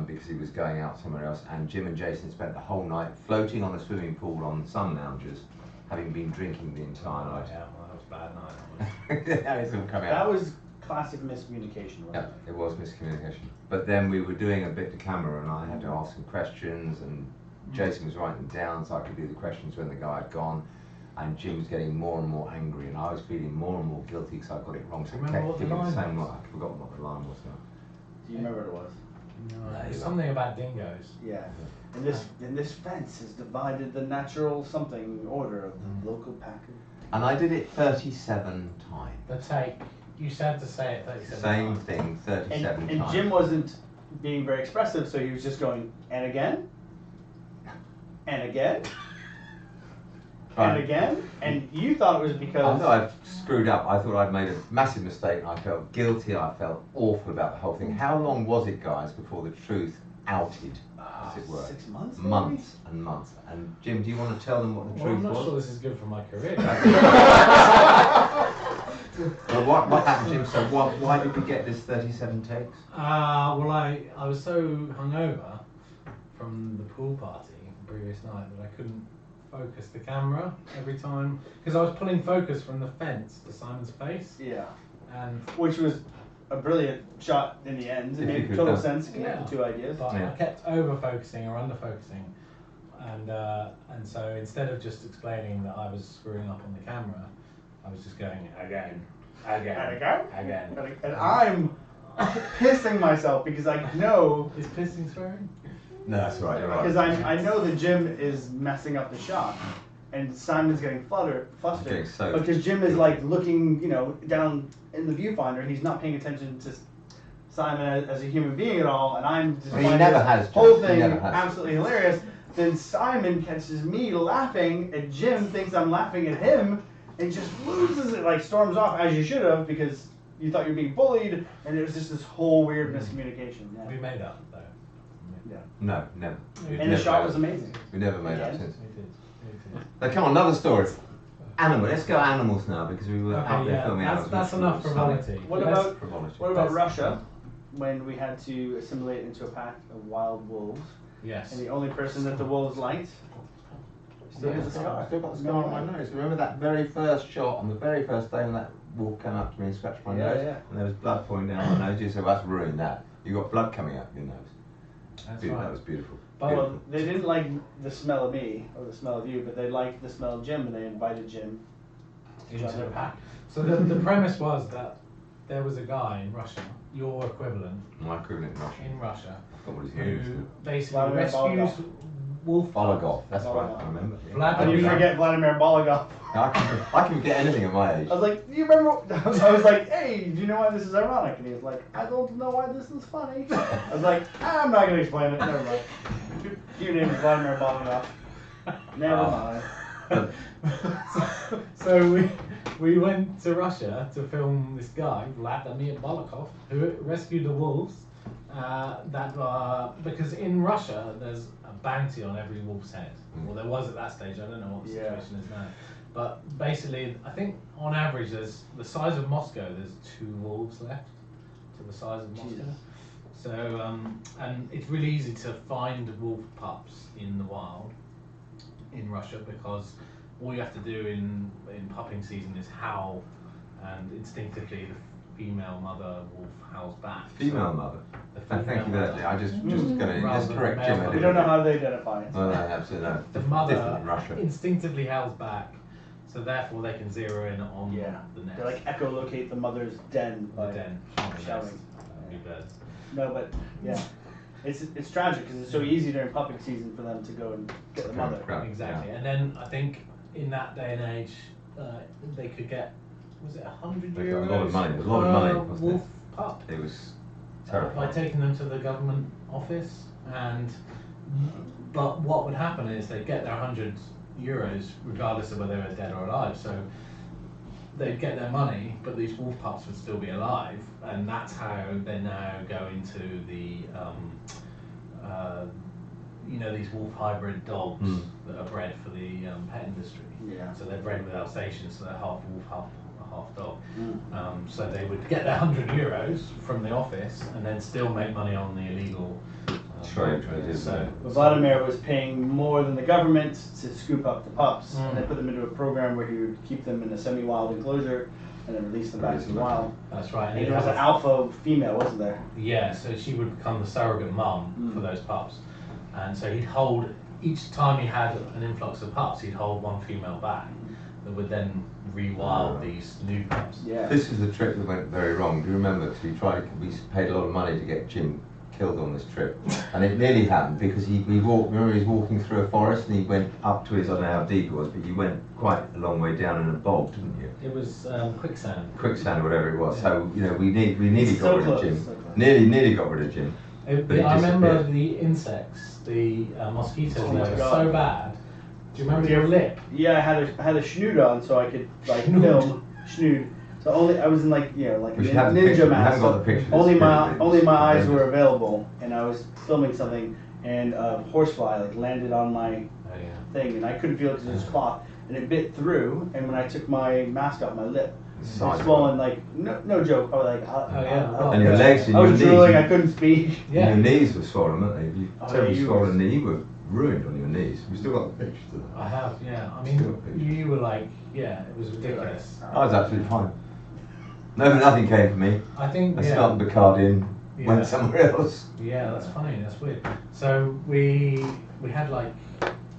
Speaker 1: because he was going out somewhere else, and Jim and Jason spent the whole night floating on a swimming pool on sun lounges, having been drinking the entire
Speaker 2: Oh,
Speaker 1: night.
Speaker 2: yeah, well, that was a bad night.
Speaker 1: Now it's all coming
Speaker 3: That
Speaker 1: out.
Speaker 3: was classic miscommunication, wasn't
Speaker 1: Yeah,
Speaker 3: it?
Speaker 1: it was miscommunication. But then we were doing a bit to camera and I had to ask some questions and Jason was writing them down so I could do the questions when the guy had gone. And Jim was getting more and more angry and I was feeling more and more guilty because I got it wrong. So I
Speaker 2: Remember what
Speaker 1: kept
Speaker 2: the
Speaker 1: giving the
Speaker 2: line
Speaker 1: same
Speaker 2: was?
Speaker 1: line. I've forgotten what the line was now.
Speaker 3: Do you remember what it was?
Speaker 2: No, it was something about dingoes.
Speaker 3: Yeah. And this fence has divided the natural something order of the local pack.
Speaker 1: And I did it 37 times.
Speaker 2: The take. You said to say it 37
Speaker 1: Same
Speaker 2: times.
Speaker 1: thing 37
Speaker 3: And
Speaker 1: times.
Speaker 3: Jim wasn't being very expressive, so he was just going, and again, and again, and again, and you thought it was
Speaker 1: I
Speaker 3: because...
Speaker 1: thought I'd screwed up. I thought I'd made a massive mistake, and I felt guilty. I felt awful about the whole thing. How long was it, guys, before the truth outed, as it were?
Speaker 3: 6 months, maybe?
Speaker 1: Months and months. And Jim, do you want to tell them what the
Speaker 2: Well,
Speaker 1: truth
Speaker 2: I'm not
Speaker 1: was?
Speaker 2: sure this is good for my career.
Speaker 1: Well, what happened, Jim? So why did we get this 37 takes?
Speaker 2: Well, I was so hungover from the pool party the previous night that I couldn't focus the camera every time, because I was pulling focus from the fence to Simon's face.
Speaker 3: Yeah.
Speaker 2: And
Speaker 3: Which was a brilliant shot in the end. It made total sense to connect the two ideas.
Speaker 2: But I kept over focusing or under focusing, and so instead of just explaining that I was screwing up on the camera, I was just going again.
Speaker 3: And I'm pissing myself because I know.
Speaker 2: Is pissing swearing?
Speaker 1: No, that's right. You're right.
Speaker 3: Because I know that Jim is messing up the shot, and Simon's getting flustered.
Speaker 1: Okay, so-
Speaker 3: Because Jim is like looking, down in the viewfinder, and he's not paying attention to Simon as a human being at all. And I'm just
Speaker 1: He
Speaker 3: finding
Speaker 1: never
Speaker 3: this
Speaker 1: has, Jim.
Speaker 3: whole
Speaker 1: He
Speaker 3: thing
Speaker 1: never has.
Speaker 3: absolutely hilarious. Then Simon catches me laughing, and Jim thinks I'm laughing at him, and just loses it, like storms off as you should have, because you thought you were being bullied, and it was just this whole weird miscommunication.
Speaker 2: We
Speaker 3: Yeah.
Speaker 2: made up though.
Speaker 3: Yeah.
Speaker 1: No, never. We've
Speaker 3: And the
Speaker 1: never
Speaker 3: shot
Speaker 1: made
Speaker 3: was
Speaker 1: up.
Speaker 3: amazing.
Speaker 1: We never made up
Speaker 3: Yeah.
Speaker 1: since.
Speaker 2: We did.
Speaker 1: Now, come on, another story. Animal. Let's go animals now, because we were
Speaker 2: Okay,
Speaker 1: out there
Speaker 2: yeah,
Speaker 1: filming animals.
Speaker 2: that's enough frivolity.
Speaker 3: What
Speaker 2: Let's-
Speaker 3: about
Speaker 1: Frivolity.
Speaker 3: What about
Speaker 2: Let's-
Speaker 3: Russia, when we had to assimilate into a pack of wild wolves,
Speaker 2: Yes.
Speaker 3: and the only person that the wolves liked still has a scar.
Speaker 1: I still got the scar on my nose. Remember that very first shot on the very first day when that wolf came up to me and scratched my
Speaker 3: Yeah,
Speaker 1: nose?
Speaker 3: yeah.
Speaker 1: And there was blood pouring down my nose. You said, well, that's ruined that. You got blood coming out of your nose.
Speaker 2: That's
Speaker 1: Beautiful.
Speaker 2: right.
Speaker 1: That was beautiful.
Speaker 2: But-
Speaker 3: Well, they didn't like the smell of me or the smell of you, but they liked the smell of Jim, and they invited Jim
Speaker 2: Into the pack. So the premise was that there was a guy in Russia, your equivalent
Speaker 1: My equivalent in Russia.
Speaker 2: in Russia,
Speaker 1: I forgot what his name
Speaker 2: who
Speaker 1: was.
Speaker 2: basically
Speaker 3: Vladimir
Speaker 2: rescues wolf
Speaker 1: Bologov. That's right.
Speaker 3: Bologov.
Speaker 1: I remember. Yeah.
Speaker 3: How do you
Speaker 2: Vladimir.
Speaker 3: forget Vladimir Bologov?
Speaker 1: I can forget anything at my age.
Speaker 3: I was like, do you remember? I was like, hey, do you know why this is ironic? And he was like, I don't know why this is funny. I was like, I'm not gonna explain it. Never mind. Your name is Vladimir Bologov. Never mind.
Speaker 2: So we went to Russia to film this guy, Vladimir Bologov, who rescued the wolves. Because in Russia there's a bounty on every wolf's head. Well, there was at that stage. I don't know what the situation is now. But basically, I think on average, there's the size of Moscow. There's 2 wolves left to the size of Moscow.
Speaker 3: Jesus.
Speaker 2: So and it's really easy to find wolf pups in the wild in Russia, because all you have to do in pupping season is howl, and instinctively the female mother wolf howls back.
Speaker 1: Female mother.
Speaker 2: The
Speaker 1: And thank you for that. I just going to
Speaker 2: Rather
Speaker 1: just
Speaker 2: than
Speaker 1: correct
Speaker 2: male
Speaker 1: Jim a
Speaker 2: mother.
Speaker 1: little
Speaker 3: We don't know
Speaker 1: bit.
Speaker 3: how they identify it.
Speaker 1: No, absolutely no.
Speaker 2: The
Speaker 1: Different
Speaker 2: mother
Speaker 1: in Russia.
Speaker 2: instinctively howls back, so therefore they can zero in on
Speaker 3: Yeah.
Speaker 2: the nest.
Speaker 3: They like echolocate the mother's den
Speaker 2: the
Speaker 3: by
Speaker 2: den, not the
Speaker 3: shouting.
Speaker 2: nest. That'd be birds.
Speaker 3: No, but yeah, it's tragic because it's so easy during pupping season for them to go and get the mother.
Speaker 1: Right,
Speaker 2: Exactly,
Speaker 1: yeah.
Speaker 2: and then I think in that day and age, they could get, was it 100
Speaker 1: They
Speaker 2: euros?
Speaker 1: got a lot of money. A lot of money,
Speaker 2: per
Speaker 1: wasn't
Speaker 2: wolf pup.
Speaker 1: It was
Speaker 2: By
Speaker 1: terrifying.
Speaker 2: taking them to the government office, but what would happen is they'd get their 100 euros regardless of whether they were dead or alive. So they'd get their money, but these wolf pups would still be alive, and that's how they now go into the these wolf hybrid dogs that are bred for the pet industry.
Speaker 3: Yeah.
Speaker 2: So they're bred with Alsatians, so they're half wolf, half dog.
Speaker 3: Mm.
Speaker 2: So they would get their 100 euros from the office and then still make money on the illegal
Speaker 1: Trade,
Speaker 2: trade.
Speaker 1: isn't
Speaker 2: So,
Speaker 1: it?
Speaker 3: But Vladimir was paying more than the government to scoop up the pups,
Speaker 2: Mm.
Speaker 3: and they put them into a program where he would keep them in a semi-wild enclosure and then release them back to the wild.
Speaker 2: that's right.
Speaker 3: And
Speaker 2: he'd
Speaker 3: there was
Speaker 2: have
Speaker 3: an
Speaker 2: a-
Speaker 3: alpha female, wasn't there?
Speaker 2: Yeah, so she would become the surrogate mum
Speaker 3: Mm.
Speaker 2: for those pups. And so he'd hold, each time he had an influx of pups, he'd hold one female back that would then rewild these new pups.
Speaker 3: Yeah.
Speaker 1: This is the trip that went very wrong. Do you remember? Because we paid a lot of money to get Jim killed on this trip, and it nearly happened because he walked. Remember, he was walking through a forest and he went up to his. I don't know how deep it was, but you went quite a long way down in a bog, didn't you?
Speaker 2: It was quicksand.
Speaker 1: Quicksand or whatever it was.
Speaker 2: Yeah.
Speaker 1: So we nearly
Speaker 3: It's
Speaker 1: got
Speaker 3: so
Speaker 1: rid
Speaker 3: close,
Speaker 1: of Jim.
Speaker 3: so close.
Speaker 1: Nearly got rid of Jim. But he
Speaker 2: I remember
Speaker 1: disappeared.
Speaker 2: the insects, the mosquitoes
Speaker 3: Oh
Speaker 2: there
Speaker 3: my
Speaker 2: were
Speaker 3: God.
Speaker 2: so bad Do you remember your lip?
Speaker 3: Yeah, I had a schnood on so I could like
Speaker 2: Schnood.
Speaker 3: film schnood. So only I was in like like a
Speaker 1: We should have the picture.
Speaker 3: ninja
Speaker 1: We
Speaker 3: mask.
Speaker 1: haven't got the picture.
Speaker 3: Only
Speaker 1: It's
Speaker 3: my
Speaker 1: really-
Speaker 3: only my
Speaker 1: it's
Speaker 3: eyes were
Speaker 1: horrendous.
Speaker 3: available, and I was filming something, and a horsefly like landed on my
Speaker 2: Oh yeah.
Speaker 3: thing, and I couldn't feel it because it was cloth, and it bit through. And when I took my mask off, my lip
Speaker 1: It's
Speaker 3: was
Speaker 1: sizable.
Speaker 3: swollen. Like no joke. I was like,
Speaker 1: And your legs and
Speaker 3: I
Speaker 1: your
Speaker 3: was
Speaker 1: knees.
Speaker 3: drooling. I couldn't speak.
Speaker 2: Yeah.
Speaker 1: Your knees were swollen, weren't they? If you
Speaker 3: Oh,
Speaker 1: terribly
Speaker 3: you
Speaker 1: swollen
Speaker 3: was-
Speaker 1: knee, you were ruined on your knees. We still got the pictures of that.
Speaker 2: I have, yeah. I
Speaker 1: Still a
Speaker 2: mean,
Speaker 1: picture.
Speaker 2: you were like, yeah, it was ridiculous.
Speaker 1: I was absolutely fine. No, nothing came for me.
Speaker 2: I think,
Speaker 1: I
Speaker 2: yeah.
Speaker 1: started Bacardi and
Speaker 2: Yeah.
Speaker 1: went somewhere else.
Speaker 2: Yeah, that's funny. That's weird. So we had like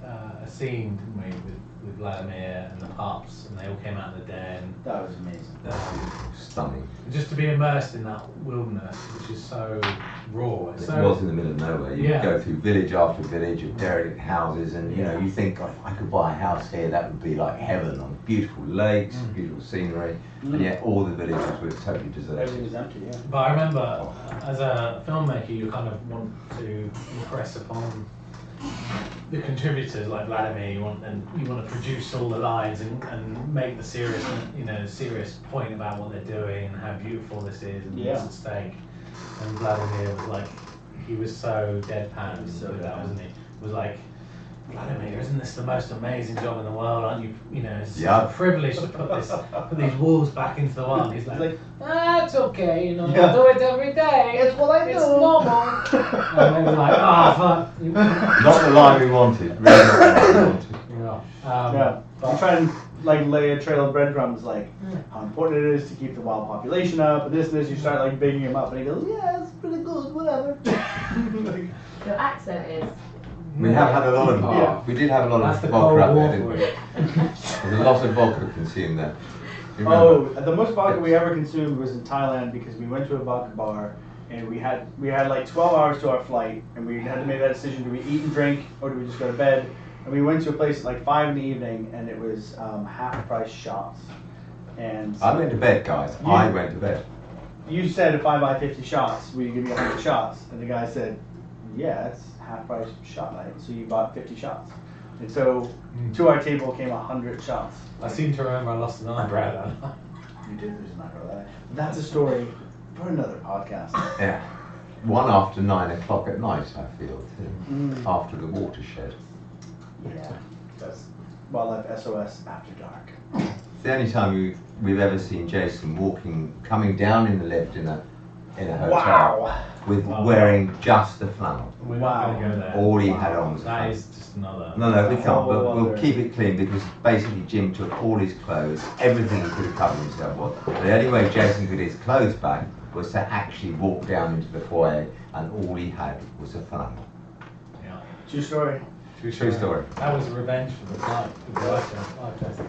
Speaker 2: a scene, didn't we, with Vladimir and the pups, and they all came out of the den.
Speaker 3: That was amazing.
Speaker 1: Stunning.
Speaker 2: Just to be immersed in that wilderness, which is so raw. It's
Speaker 1: It
Speaker 2: so,
Speaker 1: was in the middle of nowhere. You
Speaker 2: Yeah.
Speaker 1: go through village after village of derelict houses, and you know you think, if I could buy a house here, that would be like heaven, on beautiful lakes, beautiful scenery, and yet all the villages were totally
Speaker 3: Everything
Speaker 1: deserted.
Speaker 3: was empty. Yeah.
Speaker 2: But I remember, as a filmmaker, you kind of want to impress upon the contributors like Vladimir. You want to produce all the lines and make the serious point about what they're doing and how beautiful this is and what's at stake. And Vladimir was like, he was so deadpan
Speaker 3: He was so
Speaker 2: with that,
Speaker 3: deadpan.
Speaker 2: wasn't he? Was like, Vladimir, isn't this the most amazing job in the world? Aren't you? You know, it's
Speaker 1: Yeah.
Speaker 2: such a privilege to put these wolves back into the wild. He's like, that's okay, you know,
Speaker 3: Yeah.
Speaker 2: I do it every day.
Speaker 3: It's what I do.
Speaker 2: It's normal. And they were like, fuck.
Speaker 1: Not the line we wanted. Really not the line we wanted.
Speaker 3: Yeah.
Speaker 2: but-
Speaker 3: You try and like lay a trail of breadcrumbs, like how important it is to keep the wild population up, and this and this. You start like bigging him up, and he goes, "Yeah, it's pretty good, whatever." Like,
Speaker 5: Your accent is.
Speaker 1: We have had a lot of.
Speaker 3: Yeah.
Speaker 1: We did have a lot
Speaker 2: That's
Speaker 1: of
Speaker 2: the
Speaker 1: vodka
Speaker 2: Cold
Speaker 1: up
Speaker 2: War
Speaker 1: there, didn't
Speaker 2: for
Speaker 1: we?
Speaker 2: you.
Speaker 1: There's a lot of vodka consumed there. Do you
Speaker 3: oh,
Speaker 1: remember?
Speaker 3: the most vodka we ever consumed was in Thailand because we went to a vodka bar, and we had like 12 hours to our flight, and we had to make that decision: do we eat and drink, or do we just go to bed? And we went to a place at like 5 in the evening, and it was half price shots. And
Speaker 1: I went to bed, guys.
Speaker 3: You-
Speaker 1: I went to bed.
Speaker 3: you said if I buy 50 shots, will you give me 100 shots? And the guy said, yeah, it's half price shot night. So you bought 50 shots. And so to our table came 100 shots.
Speaker 2: I seem to remember I lost an eyebrow that night.
Speaker 3: You did lose an eyebrow that night. That's a story for another podcast.
Speaker 1: Yeah. One after 9 o'clock at night, I feel, too.
Speaker 3: Mm.
Speaker 1: After the watershed.
Speaker 3: Yeah, that's Wildlife SOS After Dark.
Speaker 1: It's the only time we've ever seen Jason coming down in the lift in a hotel
Speaker 3: Wow.
Speaker 1: with
Speaker 2: Wow.
Speaker 1: wearing just the flannel.
Speaker 2: We're
Speaker 3: Wow.
Speaker 2: not going to go there.
Speaker 1: All he had on was a
Speaker 2: That
Speaker 1: flannel.
Speaker 2: is just another.
Speaker 1: No, we can't,
Speaker 3: Oh,
Speaker 1: but we'll
Speaker 3: other-
Speaker 1: keep it clean because basically Jim took all his clothes, everything he could have covered himself with. The only way Jason could get his clothes back was to actually walk down into the foyer, and all he had was a flannel.
Speaker 2: Yeah.
Speaker 3: True story.
Speaker 1: True story.
Speaker 2: That was revenge for the flight. For the life test.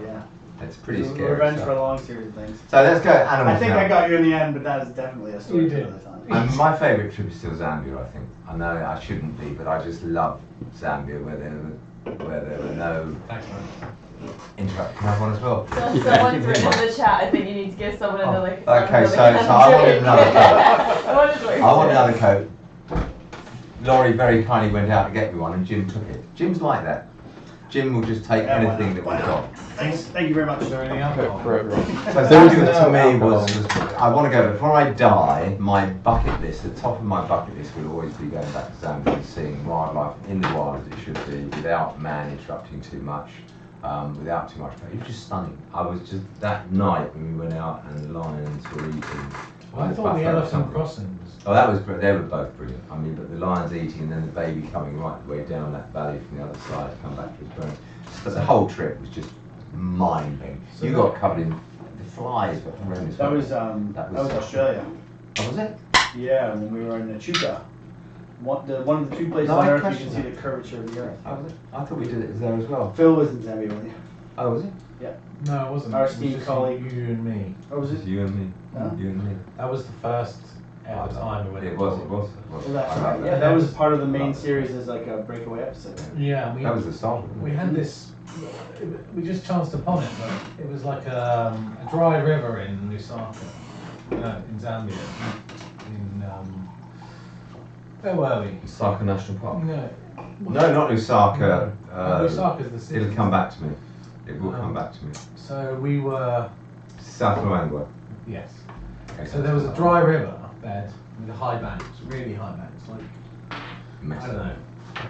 Speaker 3: Yeah.
Speaker 1: It's pretty
Speaker 3: So
Speaker 1: scary.
Speaker 3: Revenge
Speaker 1: stuff.
Speaker 3: for a long series of things.
Speaker 1: So let's go animals
Speaker 3: I think
Speaker 1: now.
Speaker 3: I got you in the end, but that is definitely a story
Speaker 2: You
Speaker 3: for
Speaker 2: did.
Speaker 3: another time.
Speaker 1: And my favourite trip is still Zambia, I think. I know I shouldn't be, but I just love Zambia where there were no
Speaker 2: Thanks, man.
Speaker 1: interruptions. Can I have one as well?
Speaker 5: Someone's written in the chat. I think you need to give someone another.
Speaker 1: Okay, so I wanted another coat.
Speaker 5: I wanted to
Speaker 1: I want another coat. Laurie very kindly went out to get me one and Jim took it. Jim's like that. Jim will just take
Speaker 3: Yeah, why
Speaker 1: anything
Speaker 3: not?
Speaker 1: that we've got.
Speaker 3: Thanks. Thank you very much.
Speaker 2: Is there anything else?
Speaker 4: For everyone.
Speaker 1: So
Speaker 4: There is
Speaker 1: Zambia
Speaker 4: no
Speaker 1: to me
Speaker 4: alcohol.
Speaker 1: was I want to go, before I die, my bucket list, the top of my bucket list will always be going back to Zambia and seeing wildlife in the wild as it should be, without man interrupting too much, without too much. It was just stunning. I was just, that night when we went out and the lions were eating.
Speaker 2: Well, I
Speaker 1: and
Speaker 2: thought the
Speaker 1: buffalo or
Speaker 2: elephant
Speaker 1: something.
Speaker 2: crossing was.
Speaker 1: Oh, that was they were both brilliant. I mean, but the lions eating and then the baby coming right the way down that valley from the other side, come back to his parents. But the whole trip was just mind-blowing.
Speaker 2: So
Speaker 1: You got covered in the flies, but horrendous.
Speaker 3: That was
Speaker 1: That was
Speaker 3: Australia.
Speaker 1: Oh, was it?
Speaker 3: Yeah, when we were in Echuca. One of the two places
Speaker 1: No,
Speaker 3: on
Speaker 1: I
Speaker 3: Earth you can
Speaker 1: questioned
Speaker 3: see
Speaker 1: that.
Speaker 3: the curvature of the Earth.
Speaker 1: Oh, was it? I thought we did it there as well.
Speaker 3: Phil was in Zambia with you.
Speaker 1: Oh, was it?
Speaker 2: No, it wasn't.
Speaker 3: Our
Speaker 2: It was
Speaker 3: esteemed
Speaker 2: just
Speaker 3: colleague.
Speaker 2: You and me.
Speaker 3: Oh, was
Speaker 1: Just
Speaker 3: it?
Speaker 1: you and me.
Speaker 3: Huh?
Speaker 1: You and me.
Speaker 2: That was the first ever time we went.
Speaker 1: It was.
Speaker 3: Well, that's
Speaker 1: I
Speaker 3: right.
Speaker 1: like
Speaker 3: Yeah, that was part of the
Speaker 1: I
Speaker 3: main
Speaker 1: love it.
Speaker 3: series as like a breakaway episode.
Speaker 2: Yeah,
Speaker 1: That was the start of it.
Speaker 2: we had this. We just chanced upon it, but it was like a dry river in Lusaka, in Zambia. In Where were we?
Speaker 1: Lusaka National Park.
Speaker 2: No.
Speaker 1: No, not Lusaka.
Speaker 2: Lusaka's the city.
Speaker 1: It'll come back to me. It will come back to me.
Speaker 2: So we were.
Speaker 1: South Luangwa.
Speaker 2: Yes.
Speaker 1: Okay,
Speaker 2: So there was a dry river bed with a high banks, really high banks, like I don't know,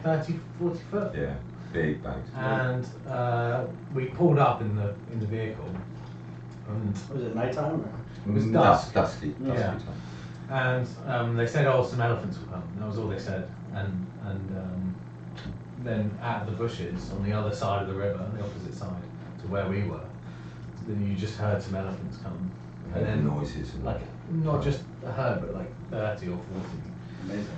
Speaker 2: 30, 40 foot.
Speaker 1: Yeah, big banks.
Speaker 2: And we pulled up in the vehicle, and
Speaker 3: Was it nighttime?
Speaker 2: it was dusk.
Speaker 1: Dusky
Speaker 2: Yeah.
Speaker 1: time.
Speaker 2: And they said, "Oh, some elephants will come." That was all they said. And then out of the bushes on the other side of the river, the opposite side to where we were, then you just heard some elephants come. And then
Speaker 1: noises. And
Speaker 2: like not just a herd, but like 30 or 40.
Speaker 3: Amazing.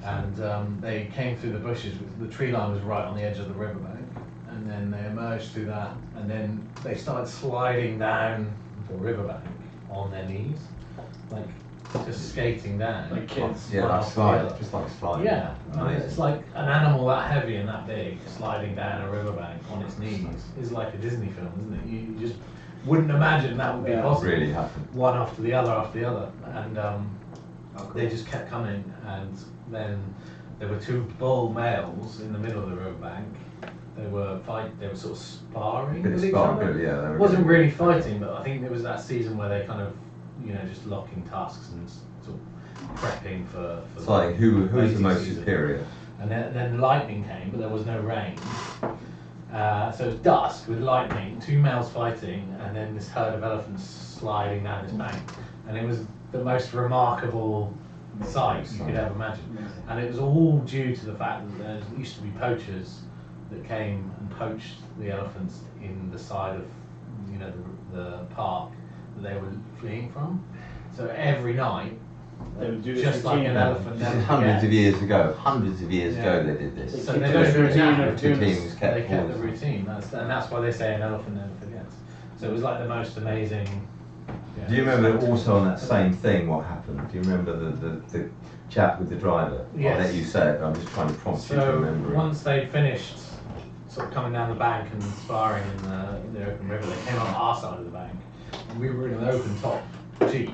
Speaker 2: And they came through the bushes. The tree line was right on the edge of the riverbank, and then they emerged through that, and then they started sliding down the riverbank on their knees, like just skating down.
Speaker 3: Like kids.
Speaker 1: yeah,
Speaker 2: one
Speaker 1: like
Speaker 2: after the
Speaker 1: slide,
Speaker 2: other.
Speaker 1: just like slide.
Speaker 2: Yeah,
Speaker 1: Amazing.
Speaker 2: it's like an animal that heavy and that big sliding down a riverbank on its knees is like a Disney film, isn't it? You just wouldn't imagine that would be
Speaker 3: Yeah.
Speaker 2: possible.
Speaker 1: Really happened.
Speaker 2: One after the other after the other, and they just kept coming, and then there were two bull males in the middle of the riverbank. They were sort of sparring
Speaker 1: Bit of
Speaker 2: with each
Speaker 1: sparring,
Speaker 2: other.
Speaker 1: bit, yeah, they were
Speaker 2: It wasn't
Speaker 1: really-
Speaker 2: really fighting, but I think there was that season where they kind of, just locking tusks and sort of prepping for
Speaker 1: It's
Speaker 2: the
Speaker 1: like who is the
Speaker 2: mating
Speaker 1: most
Speaker 2: season.
Speaker 1: superior?
Speaker 2: And then lightning came, but there was no rain. So it was dusk with lightning, two males fighting, and then this herd of elephants sliding down this bank. And it was the most remarkable sight you could ever imagine.
Speaker 3: Amazing.
Speaker 2: And it was all due to the fact that there used to be poachers that came and poached the elephants in the side of, the park that they were fleeing from. So every night,
Speaker 3: They would do this
Speaker 2: just like
Speaker 3: routine.
Speaker 2: an elephant.
Speaker 1: This
Speaker 2: never
Speaker 1: is hundreds of
Speaker 2: forgets.
Speaker 1: years ago. Hundreds of years
Speaker 2: Yeah.
Speaker 1: ago they did this.
Speaker 2: So
Speaker 3: Keep
Speaker 2: they
Speaker 3: this
Speaker 2: don't do it
Speaker 3: routine
Speaker 2: now.
Speaker 3: of
Speaker 1: Two
Speaker 3: doing
Speaker 1: teams
Speaker 3: this.
Speaker 1: kept
Speaker 2: They kept the
Speaker 1: all-
Speaker 2: routine, and that's why they say an elephant never forgets. So it was like the most amazing.
Speaker 1: Do you remember also on that same thing what happened? Do you remember the chat with the driver?
Speaker 2: Yes.
Speaker 1: I'll let you say it, but I'm just trying to prompt you to
Speaker 2: So
Speaker 1: remember it.
Speaker 2: once they'd finished sort of coming down the bank and sparring in the open river, they came on our side of the bank, and we were in an open top jeep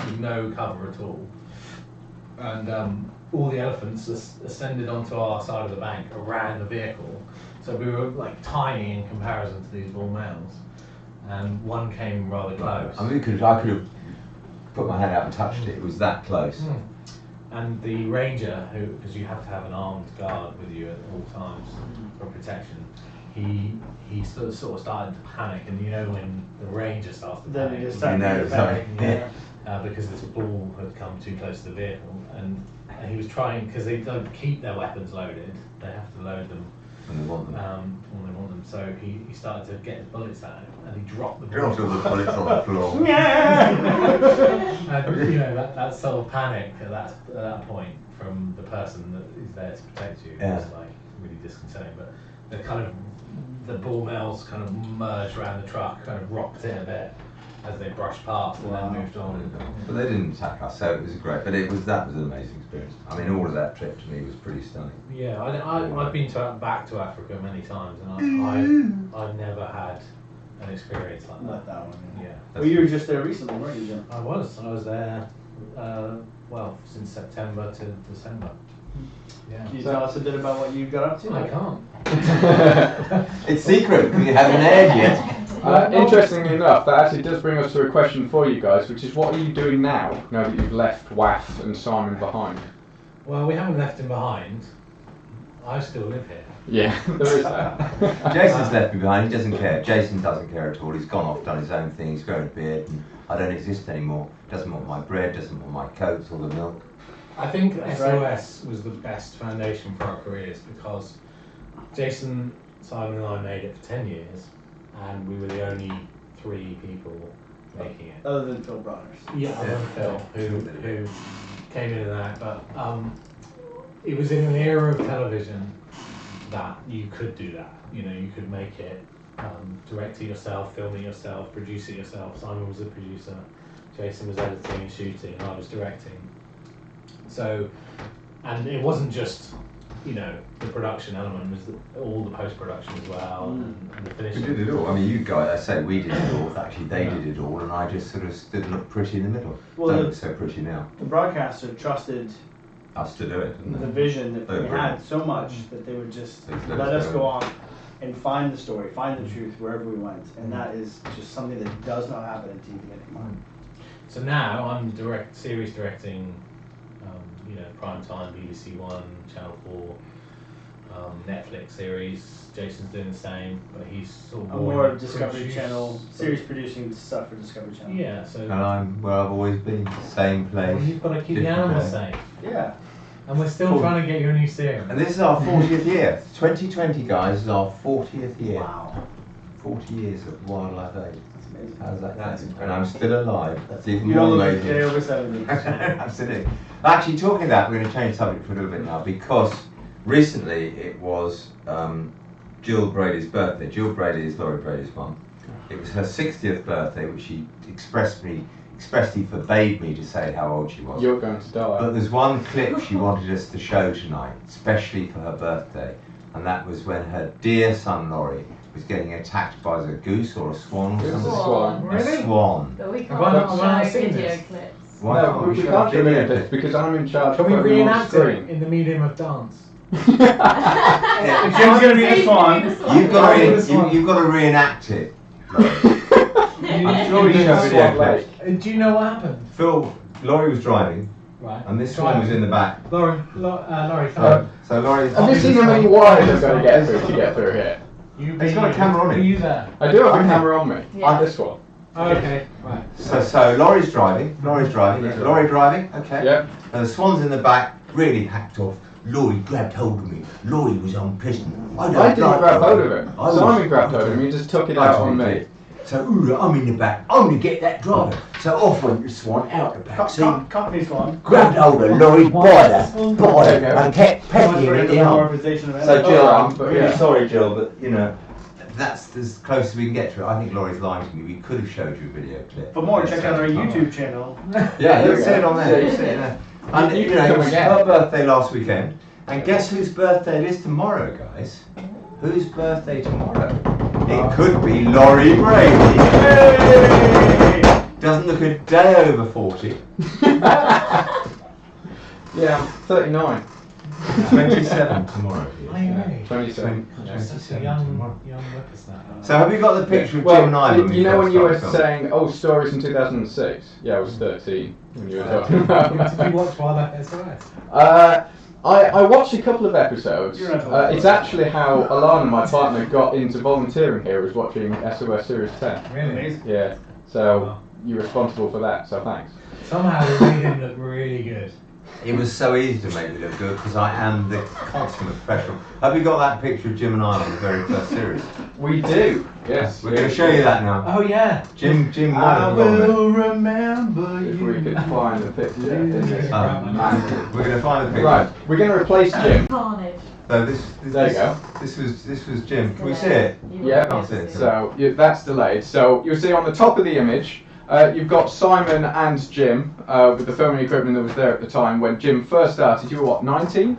Speaker 2: with no cover at all. And all the elephants ascended onto our side of the bank around the vehicle. So we were like tiny in comparison to these bull males. And one came rather close.
Speaker 1: I mean, I could have put my hand out and touched it. It was that close.
Speaker 2: And the ranger, because you have to have an armed guard with you at all times for protection, he sort of started to panic. And when the ranger starts to
Speaker 3: Then
Speaker 2: panic,
Speaker 3: you just start
Speaker 1: know,
Speaker 3: getting
Speaker 1: sorry.
Speaker 3: back.
Speaker 1: Yeah.
Speaker 2: because this bull had come too close to the vehicle, and he was trying, because they don't keep their weapons loaded, they have to load them
Speaker 1: When they want them.
Speaker 2: when they want them. So he started to get his bullets out, and he dropped the
Speaker 1: Dropped all
Speaker 2: bullets.
Speaker 1: the bullets on the floor.
Speaker 2: And that sort of panic at that point from the person that is there to protect you
Speaker 1: Yeah.
Speaker 2: was like really disconcerting. But the bull males kind of merged around the truck, kind of rocked it a bit as they brushed past, and then moved on.
Speaker 1: But they didn't attack us, so it was great. But that was an amazing experience. I mean, all of that trip to me was pretty stunning.
Speaker 2: Yeah, I've been back to Africa many times, and I've never had an experience like
Speaker 3: Not
Speaker 2: that.
Speaker 3: that one.
Speaker 2: Yeah,
Speaker 3: Well, you were just there recently, weren't you, Jim?
Speaker 2: I was there, since September to December. Yeah.
Speaker 3: Can you tell us a bit about what you got up to?
Speaker 2: I can't.
Speaker 1: It's secret because you haven't aired yet.
Speaker 4: Interestingly enough, that actually does bring us to a question for you guys, which is what are you doing now that you've left Wath and Simon behind?
Speaker 2: Well, we haven't left him behind. I still live here.
Speaker 4: Yeah, there is that.
Speaker 1: Jason's left me behind. He doesn't care. Jason doesn't care at all. He's gone off, done his own thing. He's grown a beard, and I don't exist anymore. Doesn't want my bread. Doesn't want my coats or the milk.
Speaker 2: I think
Speaker 3: That's
Speaker 2: SOS was the best foundation for our careers, because Jason, Simon and I made it for 10 years, and we were the only 3 people making it.
Speaker 3: Other than Phil Broders.
Speaker 2: Yeah, other than Phil, who came in and out, but it was in an era of television that you could do that. You could make it, direct it yourself, film it yourself, produce it yourself. Simon was the producer, Jason was editing and shooting, and I was directing. So, and it wasn't just, the production element, it was all the post-production as well, and the
Speaker 1: We
Speaker 2: finishing.
Speaker 1: did it all. I mean, you guys, I say we did it all. Actually, they did it all, and I just sort of stood and looked pretty in the middle.
Speaker 3: Well,
Speaker 1: Don't look so pretty now.
Speaker 3: The broadcaster trusted
Speaker 1: us to do it, didn't
Speaker 3: the
Speaker 1: they?
Speaker 3: vision that
Speaker 1: They
Speaker 3: we
Speaker 1: were
Speaker 3: had so much that they would just
Speaker 1: They
Speaker 3: let
Speaker 1: let us
Speaker 3: us
Speaker 1: go.
Speaker 3: go off and find the story, find the truth wherever we went, and that is just something that does not happen in TV anymore.
Speaker 2: So now I'm series directing, you know, primetime, BBC One, Channel 4, Netflix series. Jason's doing the same, but he's sort of
Speaker 3: More Discovery Channel, series producing stuff for Discovery Channel.
Speaker 2: Yeah, so
Speaker 1: And I'm where I've always been, same place.
Speaker 2: well, you've got to keep the
Speaker 1: different
Speaker 2: animals
Speaker 1: day.
Speaker 2: safe,
Speaker 3: Yeah.
Speaker 2: and we're still
Speaker 1: Cool.
Speaker 2: trying to get you a new series.
Speaker 1: And this is our 40th year. 2020, guys, is our 40th year.
Speaker 3: Wow.
Speaker 1: 40 years of Wildlife Aid.
Speaker 3: That's amazing.
Speaker 1: How's that?
Speaker 3: That's
Speaker 1: going? And
Speaker 3: incredible.
Speaker 1: I'm still alive. That's even
Speaker 3: You
Speaker 1: more
Speaker 3: don't look a
Speaker 1: amazing.
Speaker 3: day over 70.
Speaker 1: Absolutely. Actually, talking of that, we're going to change subject for a little bit now because recently it was Jill Brady's birthday. Jill Brady is Laurie Brady's mum. It was her 60th birthday, which she expressly forbade me to say how old she was.
Speaker 4: You're going to die.
Speaker 1: But there's one clip she wanted us to show tonight, especially for her birthday, and that was when her dear son Laurie was getting attacked by a goose or a swan or
Speaker 4: It was a
Speaker 1: something.
Speaker 4: swan.
Speaker 2: Really?
Speaker 1: A swan.
Speaker 5: But we
Speaker 2: Have I not
Speaker 5: can't
Speaker 2: seen
Speaker 5: show video
Speaker 2: this?
Speaker 5: clips.
Speaker 1: Why
Speaker 4: No,
Speaker 1: can't
Speaker 4: we
Speaker 1: show
Speaker 4: can't show
Speaker 1: video
Speaker 4: any of this
Speaker 1: clip?
Speaker 4: because I'm in charge
Speaker 2: Can
Speaker 4: of
Speaker 2: we
Speaker 4: putting them on
Speaker 2: reenact it
Speaker 4: screen.
Speaker 2: in the medium of dance?
Speaker 1: Yeah.
Speaker 3: Jim's gonna be the swan.
Speaker 1: You've got
Speaker 2: I'll be the
Speaker 1: to
Speaker 2: swan.
Speaker 1: you've got to reenact it. Laurie.
Speaker 4: I'm sure you know
Speaker 1: Swan
Speaker 4: video
Speaker 1: Lake.
Speaker 4: clips.
Speaker 2: Do you know what happened?
Speaker 1: Phil, Laurie was driving,
Speaker 2: Right.
Speaker 1: and this swan was in the back.
Speaker 2: Laurie, Laurie, come
Speaker 1: So Laurie.
Speaker 4: Have you seen how many wires I've got to get through here?
Speaker 2: You
Speaker 1: He's got a camera on
Speaker 2: Are
Speaker 1: him.
Speaker 2: you there?
Speaker 4: I do have a
Speaker 1: Okay.
Speaker 4: camera on me.
Speaker 5: Yeah.
Speaker 4: This one.
Speaker 2: Oh, okay, right.
Speaker 1: So Laurie's driving. Laurie driving. Okay.
Speaker 4: Yep.
Speaker 1: And the swan's in the back, really hacked off. Laurie grabbed hold of me. Laurie was on prison.
Speaker 4: I didn't grab hold of it.
Speaker 1: I was-
Speaker 4: Simon grabbed hold of me and just took it out on me.
Speaker 1: So I'm in the back. I'm going to get that driver. So off went the swan out the back seat.
Speaker 3: Cockney swan.
Speaker 1: Grabbed hold of Laurie by
Speaker 4: There
Speaker 1: the
Speaker 4: you go.
Speaker 1: and kept pecking
Speaker 3: For
Speaker 1: it
Speaker 3: the
Speaker 1: down.
Speaker 3: morphization of
Speaker 1: So
Speaker 3: animals.
Speaker 1: Jill,
Speaker 4: Oh,
Speaker 1: I'm
Speaker 4: but
Speaker 1: really
Speaker 4: yeah.
Speaker 1: sorry, Jill, but you know, that's as close as we can get to it. I think Laurie's lying to me. We could have showed you a video clip.
Speaker 3: For more, check out our YouTube channel.
Speaker 1: Yeah,
Speaker 4: There
Speaker 1: you'll
Speaker 4: we
Speaker 1: see
Speaker 4: go.
Speaker 1: it on there. You'll see it there. And
Speaker 4: You
Speaker 1: you
Speaker 4: can
Speaker 1: know, it
Speaker 4: come
Speaker 1: was
Speaker 4: again.
Speaker 1: her birthday last weekend. And guess whose birthday it is tomorrow, guys? Whose birthday tomorrow? It could be Laurie Brady.
Speaker 3: Hey!
Speaker 1: Doesn't look a day over 40.
Speaker 4: Yeah, I'm 39.
Speaker 1: 27 tomorrow.
Speaker 2: Are you really?
Speaker 4: 27.
Speaker 2: You're such a young whippersnapper.
Speaker 1: So have you got the picture of
Speaker 4: Well,
Speaker 1: Jim and I?
Speaker 4: you know when you were
Speaker 1: started
Speaker 4: saying, oh, stories in 2006? Yeah, I was 13 when you were talking about
Speaker 2: Did you
Speaker 4: that.
Speaker 2: watch Wildlife SOS?
Speaker 4: I watched a couple of episodes.
Speaker 3: You're not
Speaker 4: It's actually how Alana, my partner, got into volunteering here, was watching SOS Series 10.
Speaker 2: Really?
Speaker 3: Amazing.
Speaker 4: Yeah, so
Speaker 2: Wow.
Speaker 4: you're responsible for that, so thanks.
Speaker 2: Somehow they made him look really good.
Speaker 1: It was so easy to make me look good because I am the consummate professional. Have you got that picture of Jim and I on the very first series?
Speaker 4: We do, yes.
Speaker 1: We're going to show you that now.
Speaker 2: Oh yeah.
Speaker 1: Jim might
Speaker 3: I
Speaker 1: have gone there.
Speaker 3: will remember
Speaker 4: If we
Speaker 3: you.
Speaker 4: could find the picture. in this massive-
Speaker 1: We're going to find the picture.
Speaker 4: Right, we're going to replace Jim.
Speaker 5: Carnage.
Speaker 1: So
Speaker 4: There you go.
Speaker 1: This was Jim. Can we see it?
Speaker 4: Yeah,
Speaker 1: Can't see it.
Speaker 4: So that's delayed. So you'll see on the top of the image, you've got Simon and Jim with the filming equipment that was there at the time when Jim first started. You were what, 19?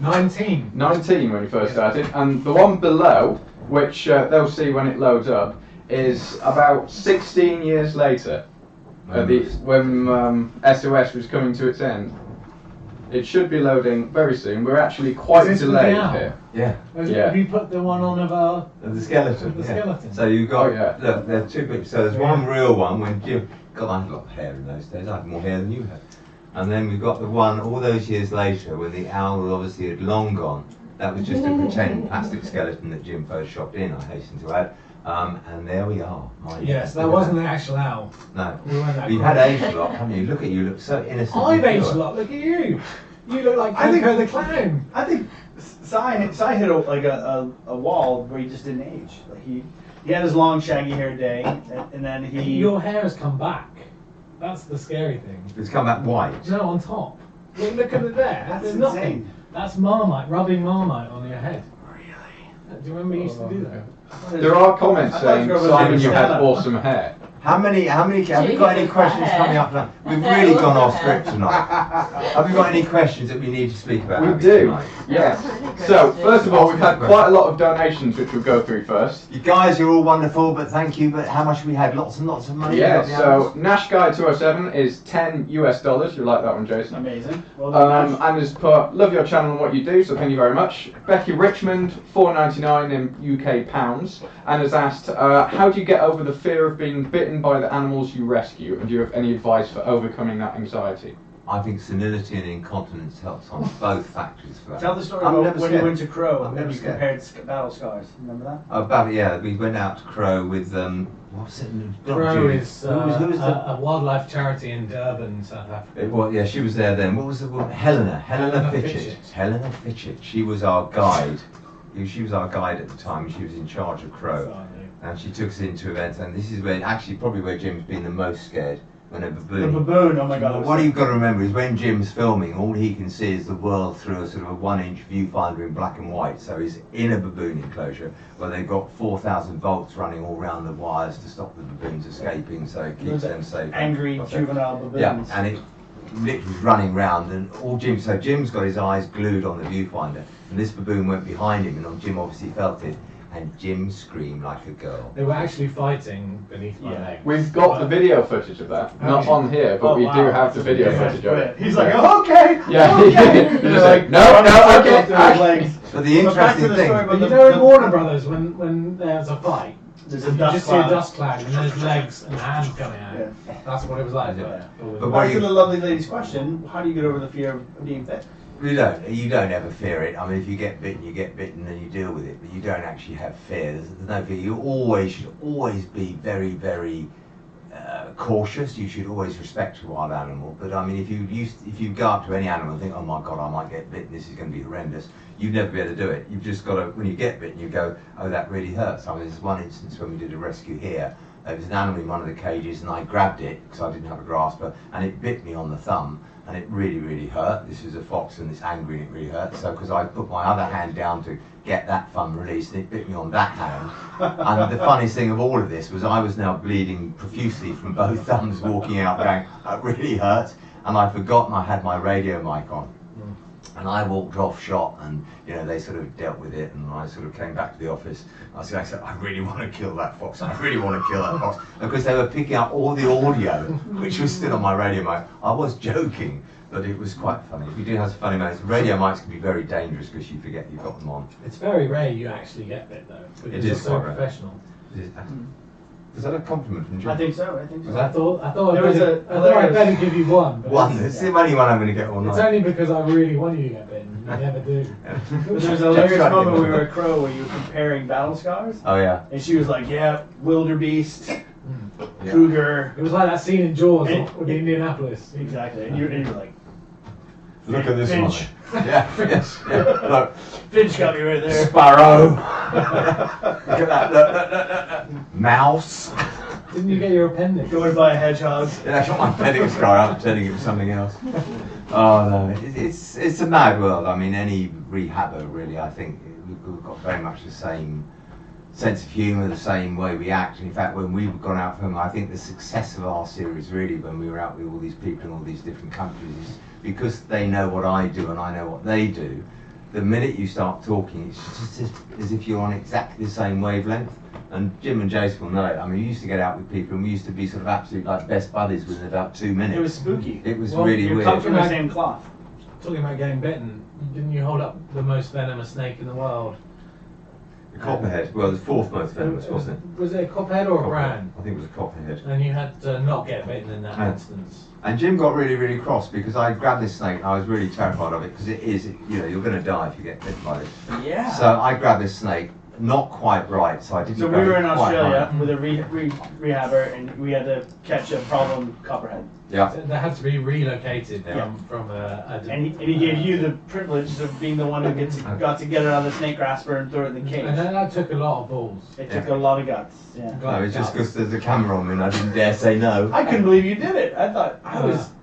Speaker 2: 19.
Speaker 4: 19 when you first started. And the one below, which they'll see when it loads up, is about 16 years later, when SOS was coming to its end. It should be loading very soon. We're actually quite
Speaker 2: Is this
Speaker 4: delayed
Speaker 2: now?
Speaker 4: here.
Speaker 1: Yeah.
Speaker 4: Yeah.
Speaker 2: Have you put the one on of our...
Speaker 1: The skeleton.
Speaker 2: The
Speaker 1: yeah.
Speaker 2: skeleton.
Speaker 1: So you've got,
Speaker 4: Oh, yeah.
Speaker 1: look, there are two pictures. So there's one real one when Jim, God, I had a lot of hair in those days. I had more hair than you had. And then we've got the one all those years later when the owl obviously had long gone. That was just a pretend plastic skeleton that Jim photoshopped in, I hasten to add. And there we are.
Speaker 2: Yes, that wasn't the actual owl.
Speaker 1: No.
Speaker 2: We weren't that
Speaker 1: You've
Speaker 2: great.
Speaker 1: had aged a lot, haven't you? Look at you, look so innocent.
Speaker 2: I've
Speaker 1: and
Speaker 2: aged
Speaker 1: pure.
Speaker 2: a lot. Look at you. You look like
Speaker 3: I think-
Speaker 2: Coco the Clown.
Speaker 3: I think Cy hit a wall where he just didn't age. Like he had his long shaggy hair day, and then he.
Speaker 2: Your hair has come back. That's the scary thing.
Speaker 1: It's come back white.
Speaker 2: No, on top. Look at it there.
Speaker 3: That's
Speaker 2: There's
Speaker 3: insane.
Speaker 2: nothing. That's Marmite, rubbing Marmite on your head.
Speaker 3: Really?
Speaker 2: Do you remember you used to do that?
Speaker 4: There are comments
Speaker 3: I thought
Speaker 4: saying,
Speaker 3: you were
Speaker 4: Simon, you had
Speaker 3: Stella.
Speaker 4: awesome hair.
Speaker 1: Have you
Speaker 5: Jake
Speaker 1: got any
Speaker 5: with
Speaker 1: questions
Speaker 5: that
Speaker 1: coming
Speaker 5: hair.
Speaker 1: up? We've really gone off script tonight. Have you got any questions that we need to speak about?
Speaker 4: We
Speaker 1: Abby,
Speaker 4: do,
Speaker 1: tonight?
Speaker 4: yes. So, first of all, we've had quite a lot of donations which we'll go through first.
Speaker 1: You guys, you're all wonderful, but thank you. But how much have we had? Lots and lots of money.
Speaker 4: Yeah, so Nash Guy 207 is $10 US. You like that one, Jason?
Speaker 3: Amazing. Well done, Nash.
Speaker 4: And has put, love your channel and what you do, so thank you very much. Becky Richmond, $4.99 in UK pounds, and has asked, how do you get over the fear of being bitten by the animals you rescue, and do you have any advice for overcoming that anxiety?
Speaker 1: I think senility and incontinence helps on both factors for that.
Speaker 3: Tell the story
Speaker 1: I'm
Speaker 3: about
Speaker 1: never
Speaker 3: when you
Speaker 1: scared.
Speaker 3: went to Crow
Speaker 1: I'm
Speaker 3: and
Speaker 1: never
Speaker 3: you
Speaker 1: scared.
Speaker 3: compared battle scars. Remember that?
Speaker 1: About yeah, we went out to Crow with what was it? Not
Speaker 2: Crow
Speaker 1: Judy.
Speaker 2: is
Speaker 1: Who was the?
Speaker 2: a wildlife charity in Durban, South Africa.
Speaker 1: Well, yeah, she was there then. What was the woman? Helena Fitchett. Helena Fitchett. She was our guide. She was our guide at the time. She was in charge of Crow, and she took us into events. And this is where, actually, probably where Jim's been the most scared. When a baboon.
Speaker 3: The baboon, oh my god.
Speaker 1: What you've got to remember is when Jim's filming, all he can see is the world through a sort of a 1-inch viewfinder in black and white. So he's in a baboon enclosure where they've got 4,000 volts running all around the wires to stop the baboons escaping, so it keeps them safe.
Speaker 3: Angry juvenile baboons.
Speaker 1: Yeah, and it literally running round, and Jim's got his eyes glued on the viewfinder, and this baboon went behind him, and Jim obviously felt it. And Jim screamed like a girl.
Speaker 2: They were actually fighting beneath my leg.
Speaker 4: We've got the video footage of that. Not on here, but we do have the video footage of it.
Speaker 3: He's like, oh, okay.
Speaker 4: Yeah,
Speaker 3: okay.
Speaker 4: he's just like, no, okay.
Speaker 1: But the interesting thing,
Speaker 2: But you know in Warner Brothers, when there's a fight,
Speaker 3: There's
Speaker 2: you
Speaker 3: a dust
Speaker 2: just see a
Speaker 3: cloud.
Speaker 2: dust cloud and there's legs and hands coming out.
Speaker 3: Yeah.
Speaker 2: That's what it was like.
Speaker 1: Yeah.
Speaker 2: But
Speaker 3: Back to the lovely lady's question, how do you get over the fear of being bit?
Speaker 1: you don't ever fear it. I mean, if you get bitten, you get bitten, and you deal with it. But you don't actually have fear. There's no fear. You should always be very, very cautious. You should always respect a wild animal. But I mean, if you go up to any animal and think, oh my God, I might get bitten. This is going to be horrendous. You'd never be able to do it. You've just got to. When you get bitten, you go, oh, that really hurts. I mean, there's one instance when we did a rescue here. There was an animal in one of the cages, and I grabbed it because I didn't have a grasper, and it bit me on the thumb. And it really, really hurt. This is a fox and it's angry and it really hurt. So, because I put my other hand down to get that thumb released and it bit me on that hand. And the funniest thing of all of this was I was now bleeding profusely from both thumbs walking out going, that really hurt. And I forgotten I had my radio mic on. And I walked off shot and, they sort of dealt with it and I sort of came back to the office. I said, I really want to kill that fox. I really want to kill that fox. Because they were picking up all the audio, which was still on my radio mic. I was joking, but it was quite funny. We do have some funny moments. Radio mics can be very dangerous because you forget you've got them on.
Speaker 2: it's very rare you actually get bit though. Because
Speaker 1: It is
Speaker 2: it's so
Speaker 1: quite rare.
Speaker 2: professional.
Speaker 1: Was that a compliment from Jim?
Speaker 3: I think so.
Speaker 1: Was
Speaker 2: I
Speaker 1: that
Speaker 2: thought
Speaker 3: There was a
Speaker 2: I'd
Speaker 3: hilarious-
Speaker 2: better give you one. but
Speaker 1: one?
Speaker 2: it's-
Speaker 1: It's the only one I'm going to get all
Speaker 2: It's
Speaker 1: night.
Speaker 2: only because I really want you to get bitten. You never do.
Speaker 3: There was a hilarious moment when we were at Crow where you were comparing battle scars,
Speaker 1: Oh yeah.
Speaker 3: and she was like, yeah, wildebeest,
Speaker 1: Yeah.
Speaker 3: cougar.
Speaker 2: It was like that scene in Jaws
Speaker 3: And-
Speaker 2: with Indianapolis.
Speaker 3: Exactly. And you're like,
Speaker 1: Look at this
Speaker 3: Finch.
Speaker 1: one. Yeah. Yes. Yeah. Look.
Speaker 3: Finch got me right there.
Speaker 1: Sparrow. Look at that. Look. Mouse.
Speaker 2: Didn't you get your appendix?
Speaker 3: Going by a hedgehog.
Speaker 1: Yeah, I got my appendix scar out, pretending it was something else. Oh no, it's a mad world. I mean, any rehabber really. I think we've got very much the same sense of humour, the same way we act. In fact, when we've gone out filming, I think the success of our series really, when we were out with all these people in all these different countries, is because they know what I do and I know what they do. The minute you start talking, it's just as if you're on exactly the same wavelength. And Jim and Jason will know it. I mean, we used to get out with people and we used to be sort of absolute like best buddies within about 2 minutes.
Speaker 3: It was spooky.
Speaker 1: It was
Speaker 2: Well,
Speaker 1: really
Speaker 3: You're
Speaker 1: weird.
Speaker 3: cut from the same cloth.
Speaker 2: Talking about getting bitten, didn't you hold up the most venomous snake in the world?
Speaker 1: The copperhead. Well, the fourth most venomous, wasn't it?
Speaker 2: Was it a copperhead or a brand?
Speaker 1: I think it was a copperhead.
Speaker 2: And you had to not get bitten in that
Speaker 1: Yeah.
Speaker 2: instance.
Speaker 1: And Jim got really, really cross because I grabbed this snake and I was really terrified of it because you're going to die if you get bitten by it.
Speaker 3: Yeah.
Speaker 1: So I grabbed this snake, not quite right, so I didn't
Speaker 3: So we
Speaker 1: grab
Speaker 3: were
Speaker 1: it
Speaker 3: in
Speaker 1: quite
Speaker 3: Australia
Speaker 1: right.
Speaker 3: with a rehabber, and we had to catch a problem copperhead.
Speaker 1: Yeah.
Speaker 2: That had to be relocated
Speaker 1: Yeah.
Speaker 2: from a
Speaker 3: And he gave you the privilege of being the one who got to get it out of the snake grasper and throw it in the cage.
Speaker 2: And that took a lot of balls.
Speaker 3: It took a lot of guts. Yeah.
Speaker 1: No, it's just because there's a camera on me and I didn't dare say no.
Speaker 3: I couldn't believe you did it. I thought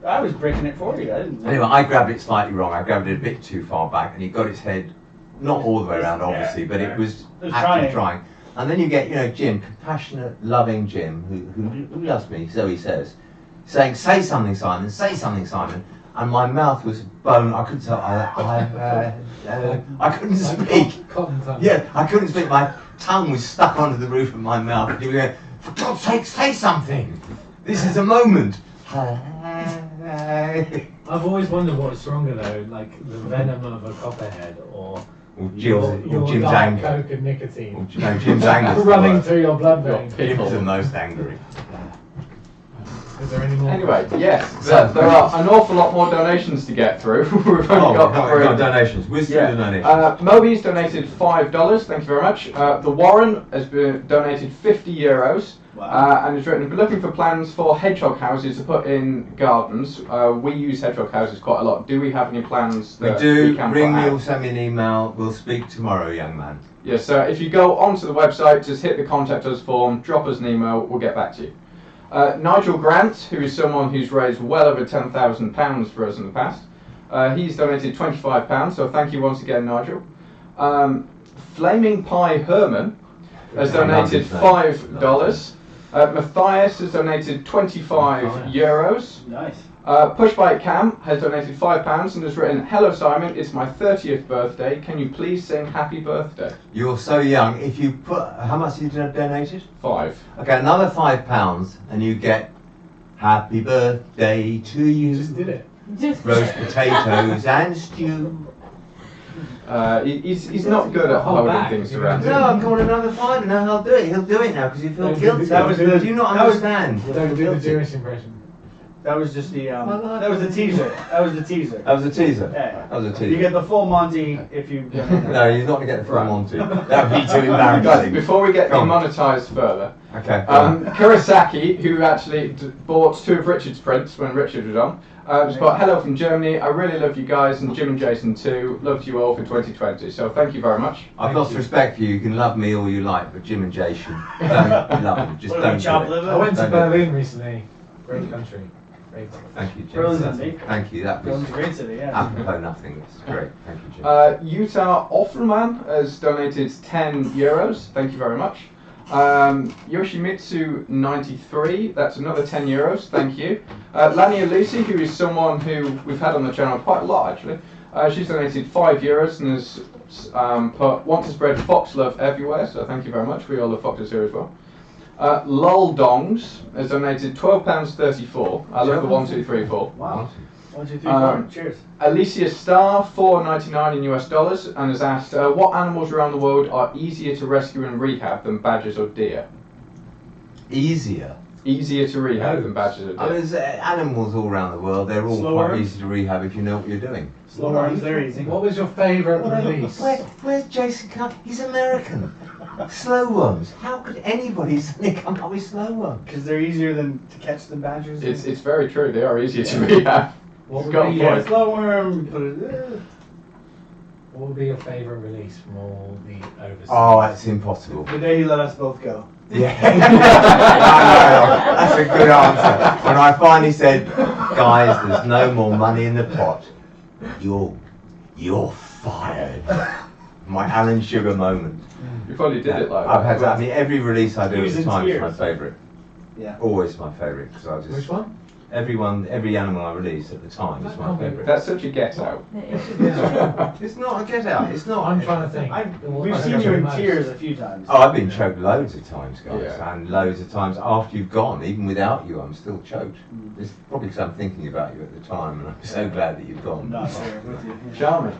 Speaker 3: I was breaking it for you. I didn't.
Speaker 1: Anyway, I grabbed it slightly wrong. I grabbed it a bit too far back and he got its head not all the way around obviously, but it was
Speaker 3: It was
Speaker 1: actually
Speaker 3: trying.
Speaker 1: trying. And then you get, you know, Jim, compassionate, loving Jim, who loves me, so he says, saying, say something, Simon, say something, Simon. And my mouth was bone. I couldn't tell. I couldn't speak.
Speaker 2: Cotton tongue.
Speaker 1: Yeah, I couldn't speak. My tongue was stuck onto the roof of my mouth. And you were going, for God's sake, say something. This is a moment.
Speaker 2: I've always wondered what's stronger though, like the venom of a copperhead or your
Speaker 1: Jim's
Speaker 2: Diet
Speaker 1: anger.
Speaker 2: Coke and nicotine
Speaker 1: No, Jim's anger.
Speaker 2: running through your blood veins.
Speaker 1: Jim's the most angry.
Speaker 2: Is there any more?
Speaker 4: Anyway, yes, there are an awful lot more donations to get through. We've only got
Speaker 1: we've got donations. Whiz through the donations.
Speaker 4: Moby's donated $5, thank you very much. The Warren has been donated €50.
Speaker 3: Wow.
Speaker 4: And has written, "I've been looking for plans for hedgehog houses to put in gardens. We use hedgehog houses quite a lot. Do we have any plans
Speaker 1: We
Speaker 4: that
Speaker 1: do.
Speaker 4: we can
Speaker 1: Ring
Speaker 4: put
Speaker 1: me
Speaker 4: out?"
Speaker 1: or send me an email. We'll speak tomorrow, young man.
Speaker 4: Yes, so if you go onto the website, just hit the contact us form, drop us an email, we'll get back to you. Nigel Grant, who is someone who's raised well over £10,000 for us in the past, he's donated £25, so thank you once again, Nigel. Flaming Pie Herman has donated $5. Matthias has donated €25.
Speaker 3: Nice.
Speaker 4: Pushbike Cam has donated £5 and has written, "Hello Simon, it's my 30th birthday. Can you please sing happy birthday?"
Speaker 1: You're so young. If you put, how much have you donated?
Speaker 4: 5.
Speaker 1: Okay, another £5, and you get happy birthday to you.
Speaker 2: You just did it.
Speaker 5: Just
Speaker 1: Roast potatoes and stew.
Speaker 4: He's not good at
Speaker 2: Hold
Speaker 4: holding
Speaker 2: back.
Speaker 4: things
Speaker 2: You
Speaker 4: around.
Speaker 2: know,
Speaker 1: No, I've got another £5. No, he'll do it. He'll do it now because you feel
Speaker 2: Don't do
Speaker 1: guilty.
Speaker 2: the- That was
Speaker 1: do
Speaker 3: the-
Speaker 1: you not
Speaker 3: that was-
Speaker 1: understand? You
Speaker 2: Don't
Speaker 1: feel
Speaker 2: do the
Speaker 1: guilty.
Speaker 2: Jewish impression.
Speaker 3: That was just the that was the teaser. That was the teaser.
Speaker 1: That was a teaser.
Speaker 3: Yeah.
Speaker 1: That was a
Speaker 3: You
Speaker 1: teaser.
Speaker 3: get the full Monty if you.
Speaker 1: No, you're not going to get the full
Speaker 4: Right.
Speaker 1: Monty. That would be too
Speaker 4: Guys,
Speaker 1: embarrassing.
Speaker 4: before we get
Speaker 1: Go on.
Speaker 4: demonetised further,
Speaker 1: Okay.
Speaker 4: Kurosaki, who actually bought 2 of Richard's prints when Richard was on, has got, "Hello from Germany. I really love you guys and Jim and Jason too. Loved you all for 2020." So thank you very much.
Speaker 1: I've lost respect for you. You can love me all you like, but Jim and Jason, don't love them. Just
Speaker 3: What do we
Speaker 1: don't
Speaker 3: chop
Speaker 1: do it.
Speaker 3: liver?
Speaker 2: I went to
Speaker 1: Don't do it.
Speaker 2: Berlin recently. Great country. Great country.
Speaker 1: Thank you, Jim.
Speaker 3: Berlin's neat.
Speaker 1: Thank you. That was
Speaker 3: Berlin's a great city, yeah.
Speaker 1: apropos nothing. It's great. Thank you, Jim.
Speaker 4: Utah Offerman has donated €10. Thank you very much. Yoshimitsu 93, that's another €10. Thank you. Lania Lucy, who is someone who we've had on the channel quite a lot actually. She's donated €5 and has put, "Want to spread fox love everywhere," so thank you very much. We all love foxes here as well. Lol Dongs has donated £12.34. I love the 1, 2, 3, 4.
Speaker 3: Wow. 1, 2, 3, 4. Cheers.
Speaker 4: Alicia Starr, $4.99 in US, and has asked, "What animals around the world are easier to rescue and rehab than badgers or deer?"
Speaker 1: Easier.
Speaker 4: Easier to rehab than badgers or
Speaker 1: I mean,
Speaker 4: deer.
Speaker 1: there's animals all around the world. They're all
Speaker 3: Slow
Speaker 1: quite
Speaker 3: worms?
Speaker 1: easy to rehab if you know what you're doing.
Speaker 3: Slow worms, they're easy.
Speaker 2: What was your favourite release?
Speaker 1: Where's Jason come? He's American. Slow worms. How could anybody suddenly come up with slow worms?
Speaker 3: Because they're easier than to catch than badgers.
Speaker 4: It's very true. They are easier to rehab.
Speaker 2: What would
Speaker 4: Got
Speaker 2: be
Speaker 4: a
Speaker 3: Yeah,
Speaker 2: your,
Speaker 3: slow worm. Put it.
Speaker 2: what would be your favourite release from all the overseas?
Speaker 1: Oh, that's impossible.
Speaker 3: The day he let us both go.
Speaker 1: Yeah. No, that's a good answer. When I finally said, "Guys, there's no more money in the pot. You're fired." My Alan Sugar moment.
Speaker 4: You probably did it like
Speaker 1: I've
Speaker 4: that.
Speaker 1: had that. I mean, every release I do
Speaker 3: He
Speaker 1: at
Speaker 3: was
Speaker 1: the
Speaker 3: in
Speaker 1: time is my
Speaker 3: tears.
Speaker 1: favourite.
Speaker 3: Yeah.
Speaker 1: Always my favourite because I just
Speaker 2: Which one?
Speaker 1: every animal I release at the time is my favourite.
Speaker 4: That's such a get out.
Speaker 1: It's not a get out. It's not.
Speaker 2: I'm trying to think.
Speaker 3: We've seen you in tears a few times.
Speaker 1: Oh, I've been choked loads of times, guys,
Speaker 4: Yeah.
Speaker 1: and loads of times after you've gone. Even without you, I'm still choked. It's probably because I'm thinking about you at the time, and I'm so glad that you've gone.
Speaker 3: I'm not there with you.
Speaker 4: Charming.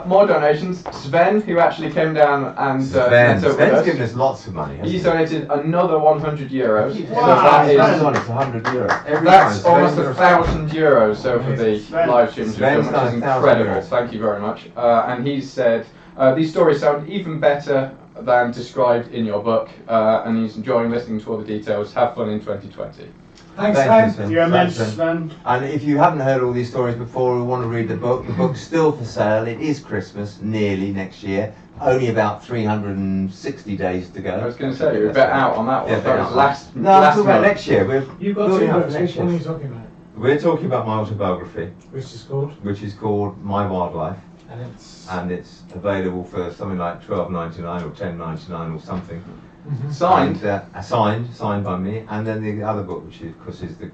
Speaker 4: More donations. Sven, who actually came down and
Speaker 1: Sven's
Speaker 4: met up with us,
Speaker 1: given us lots of money.
Speaker 4: he's donated another €100. So
Speaker 3: Wow,
Speaker 4: that
Speaker 3: Sven's
Speaker 4: is
Speaker 1: on it's €100. Every
Speaker 4: that's
Speaker 1: time
Speaker 4: almost
Speaker 1: Sven's
Speaker 4: €1,000 so for the
Speaker 3: Sven.
Speaker 4: live stream, which
Speaker 1: Sven's
Speaker 4: is
Speaker 1: done
Speaker 4: incredible.
Speaker 1: €1,000.
Speaker 4: Thank you very much. And he said, "These stories sound even better than described in your book," and he's enjoying listening to all the details. Have fun in 2020.
Speaker 2: Thanks,
Speaker 1: Thank
Speaker 2: Sven.
Speaker 1: you, Sven.
Speaker 3: You're immense,
Speaker 1: Thanks, Sven.
Speaker 3: Sven.
Speaker 1: And if you haven't heard all these stories before or want to read the book's still for sale. It is Christmas, nearly next year. Only about 360 days to go.
Speaker 4: I was going to say, you're a bit out on that one.
Speaker 1: Yeah,
Speaker 4: that was last
Speaker 1: No, I'm
Speaker 4: last
Speaker 1: talking about
Speaker 4: month.
Speaker 1: next year. We're
Speaker 2: You've got
Speaker 1: building
Speaker 2: two
Speaker 1: up
Speaker 2: books.
Speaker 1: for
Speaker 2: Which
Speaker 1: next
Speaker 2: one are
Speaker 1: year.
Speaker 2: you talking about?
Speaker 1: We're talking about my autobiography,
Speaker 2: Which is called?
Speaker 1: which is called My Wildlife,
Speaker 2: And
Speaker 1: it's available for something like $12.99 or $10.99 or something.
Speaker 4: Signed.
Speaker 1: Signed by me, and then the other book, which is, of course, is the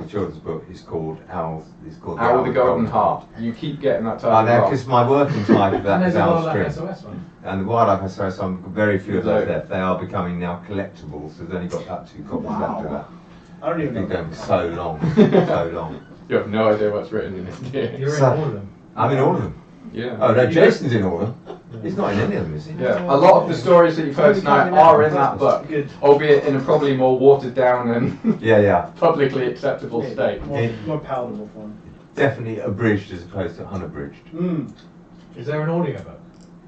Speaker 1: children's book, is called Owl. It's called
Speaker 4: Owl with the Golden Heart. You keep getting that title.
Speaker 1: Because my working title of that
Speaker 2: there's
Speaker 1: is
Speaker 2: a
Speaker 1: Owl's
Speaker 2: Wildlife
Speaker 1: Stream.
Speaker 2: SOS one.
Speaker 1: And the Wildlife SOS, very few of those
Speaker 4: So-
Speaker 1: left. They are becoming now collectibles. There's only got that 2 copies left of that.
Speaker 3: I don't even
Speaker 1: It's been
Speaker 3: know.
Speaker 1: going so long, so long.
Speaker 4: You have no idea what's written in it, do you?
Speaker 2: You're
Speaker 1: So-
Speaker 2: in all of them.
Speaker 1: I'm in all of them.
Speaker 4: Yeah.
Speaker 1: Oh no, Jason's in all of them. He's not in any of them, is he?
Speaker 4: Yeah, a lot of the stories that you've heard tonight are in that book,
Speaker 3: Good.
Speaker 4: albeit in a probably more watered down and
Speaker 1: Yeah.
Speaker 4: publicly acceptable state.
Speaker 3: More palatable form.
Speaker 1: Definitely abridged as opposed to unabridged.
Speaker 2: Is there an audiobook?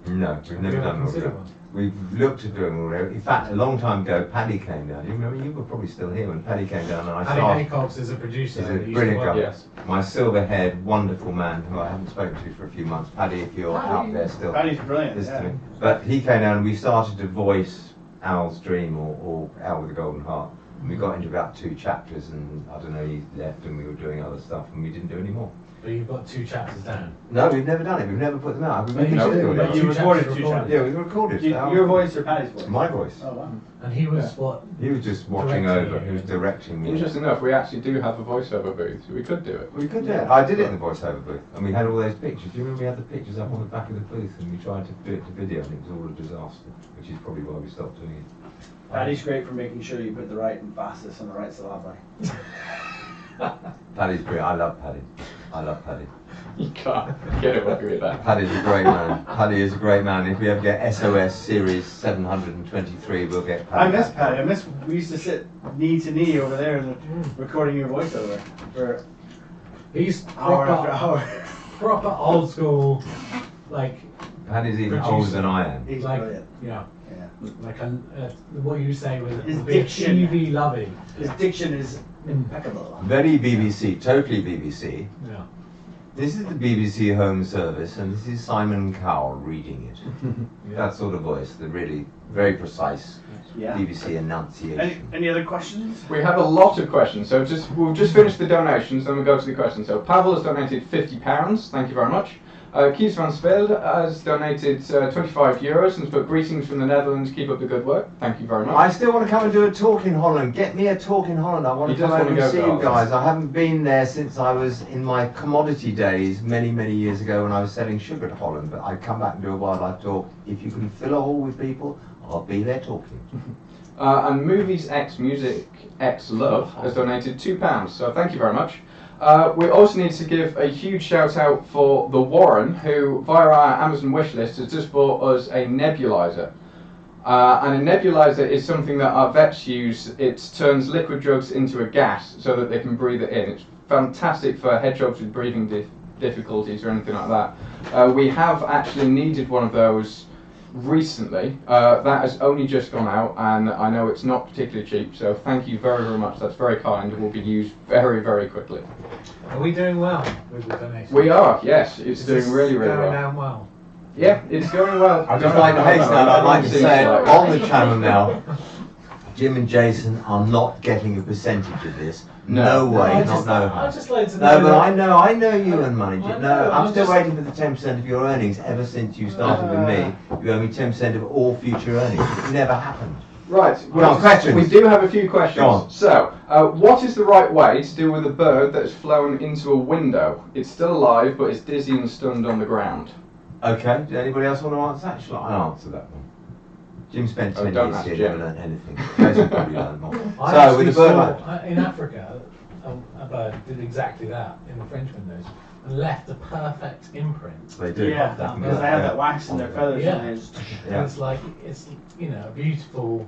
Speaker 1: No, we've never
Speaker 2: Have you ever
Speaker 1: done an
Speaker 2: considered
Speaker 1: audio.
Speaker 2: one?
Speaker 1: We've looked at doing audio. In fact, a long time ago, Paddy came down. You remember? You were probably still here when Paddy came down, and I
Speaker 2: Paddy
Speaker 1: started.
Speaker 2: Haycox is a producer.
Speaker 1: He's a
Speaker 2: that used to
Speaker 1: brilliant
Speaker 2: work-
Speaker 1: guy.
Speaker 4: Yes.
Speaker 1: My silver-haired, wonderful man who I haven't spoken to for a few months. Paddy, if you're out there still,
Speaker 3: Paddy's brilliant.
Speaker 1: listen
Speaker 3: Yeah.
Speaker 1: to me. But he came down and we started to voice Owl's Dream or Owl with the Golden Heart. And we got into about 2 chapters, and I don't know, he left and we were doing other stuff, and we didn't do any more.
Speaker 2: But you've got 2 chapters down.
Speaker 1: No, we've never done it. We've never put them out. We've
Speaker 2: But you
Speaker 1: been
Speaker 2: did,
Speaker 1: doing
Speaker 2: but
Speaker 1: it.
Speaker 3: you recorded 2 chapters.
Speaker 1: Yeah, we recorded.
Speaker 3: Your voice or Paddy's voice?
Speaker 1: My voice.
Speaker 3: Oh wow.
Speaker 2: And he was what?
Speaker 1: He was just watching
Speaker 2: Directing
Speaker 1: over.
Speaker 2: you.
Speaker 1: He was directing me.
Speaker 4: Interesting enough, we actually do have a voiceover booth, so we could do it.
Speaker 1: We could do it. I did it in the voiceover booth, and we had all those pictures. Do you remember we had the pictures up on the back of the booth, and we tried to do it to video, and it was all a disaster, which is probably why we stopped doing it.
Speaker 3: Paddy's great for making sure you put the right emphasis on the right syllable.
Speaker 1: Paddy's great. I love Paddy. I love Paddy.
Speaker 4: You can't get away with that.
Speaker 1: Paddy's a great man. Paddy is a great man. If we ever get SOS Series 723, we'll get Paddy.
Speaker 3: I miss Paddy. We used to sit knee to knee over there and recording your voiceover for
Speaker 2: He's
Speaker 3: hour
Speaker 2: proper,
Speaker 3: after hour.
Speaker 2: proper old school, like,
Speaker 1: Paddy's even
Speaker 2: Producer.
Speaker 1: older than I am.
Speaker 3: He's
Speaker 2: like,
Speaker 3: brilliant.
Speaker 2: yeah,
Speaker 3: Yeah.
Speaker 2: like what you say was
Speaker 3: His
Speaker 2: would be a
Speaker 3: diction.
Speaker 2: TV lovey.
Speaker 3: His diction is impeccable.
Speaker 1: Very BBC, totally BBC.
Speaker 2: Yeah.
Speaker 1: This is the BBC Home Service, and this is Simon Cowell reading it. That sort of voice, the really very precise
Speaker 3: Yeah.
Speaker 1: BBC enunciation.
Speaker 3: Any other questions?
Speaker 4: We have a lot of questions, so we'll just finish the donations, then we'll go to the questions. So Pavel has donated £50, thank you very much. Kies van Speld has donated €25 and has put greetings from the Netherlands, keep up the good work, thank you very much.
Speaker 1: I still want to come and do a talk in Holland. Get me a talk in Holland. I want
Speaker 4: He
Speaker 1: to
Speaker 4: does
Speaker 1: come over
Speaker 4: want to
Speaker 1: and
Speaker 4: go
Speaker 1: see
Speaker 4: to
Speaker 1: you
Speaker 4: Holland.
Speaker 1: guys. I haven't been there since I was in my commodity days many, many years ago when I was selling sugar to Holland. But I'd come back and do a wildlife talk. If you can fill a hall with people, I'll be there talking.
Speaker 4: And Movies X Music X Love has donated £2, so thank you very much. We also need to give a huge shout out for the Warren, who via our Amazon wishlist has just bought us a nebulizer. And a nebulizer is something that our vets use. It turns liquid drugs into a gas so that they can breathe it in. It's fantastic for hedgehogs with breathing difficulties or anything like that. We have actually needed one of those recently. That has only just gone out, and I know it's not particularly cheap, so thank you very, very much. That's very kind. It will be used very, very quickly.
Speaker 2: Are we doing well with the donation?
Speaker 4: We are, yes. It's
Speaker 2: Is
Speaker 4: doing
Speaker 2: this
Speaker 4: really, really
Speaker 2: going
Speaker 4: well.
Speaker 2: down well?
Speaker 4: Yeah, it's going well.
Speaker 1: I'd just like to hasten out, I'd like to say
Speaker 4: Like-
Speaker 1: on the channel now, Jim and Jason are not getting a percentage of this. No way,
Speaker 2: I'd
Speaker 1: not no how.
Speaker 2: just like to know.
Speaker 1: No, but
Speaker 2: that-
Speaker 1: I know you and money, Jim.
Speaker 2: I
Speaker 1: No,
Speaker 2: know,
Speaker 1: I'm
Speaker 2: I'm
Speaker 1: still
Speaker 2: just-
Speaker 1: waiting for the 10% of your earnings ever since you started with me. You owe me 10% of all future earnings. It never happened.
Speaker 4: Right,
Speaker 1: Go on, questions.
Speaker 4: we do have a few questions.
Speaker 1: Go on.
Speaker 4: So, what is the right way to deal with a bird that has flown into a window? It's still alive, but it's dizzy and stunned on the ground.
Speaker 1: Okay, does anybody else want to answer that? Shall I answer that one? Jim spent 10
Speaker 4: don't
Speaker 1: years
Speaker 4: ask
Speaker 1: here,
Speaker 4: Jim.
Speaker 1: never learned anything. Jason probably learned more.
Speaker 2: I
Speaker 1: So,
Speaker 2: actually
Speaker 1: with a bird
Speaker 2: saw,
Speaker 1: like...
Speaker 2: in Africa, a bird did exactly that in the French windows and left a perfect imprint.
Speaker 1: They do.
Speaker 3: Yeah,
Speaker 2: that
Speaker 3: because they have that wax in their
Speaker 1: Yeah.
Speaker 3: feathers.
Speaker 2: Yeah.
Speaker 3: And they just,
Speaker 1: Yeah.
Speaker 2: And it's like, it's, you know, a beautiful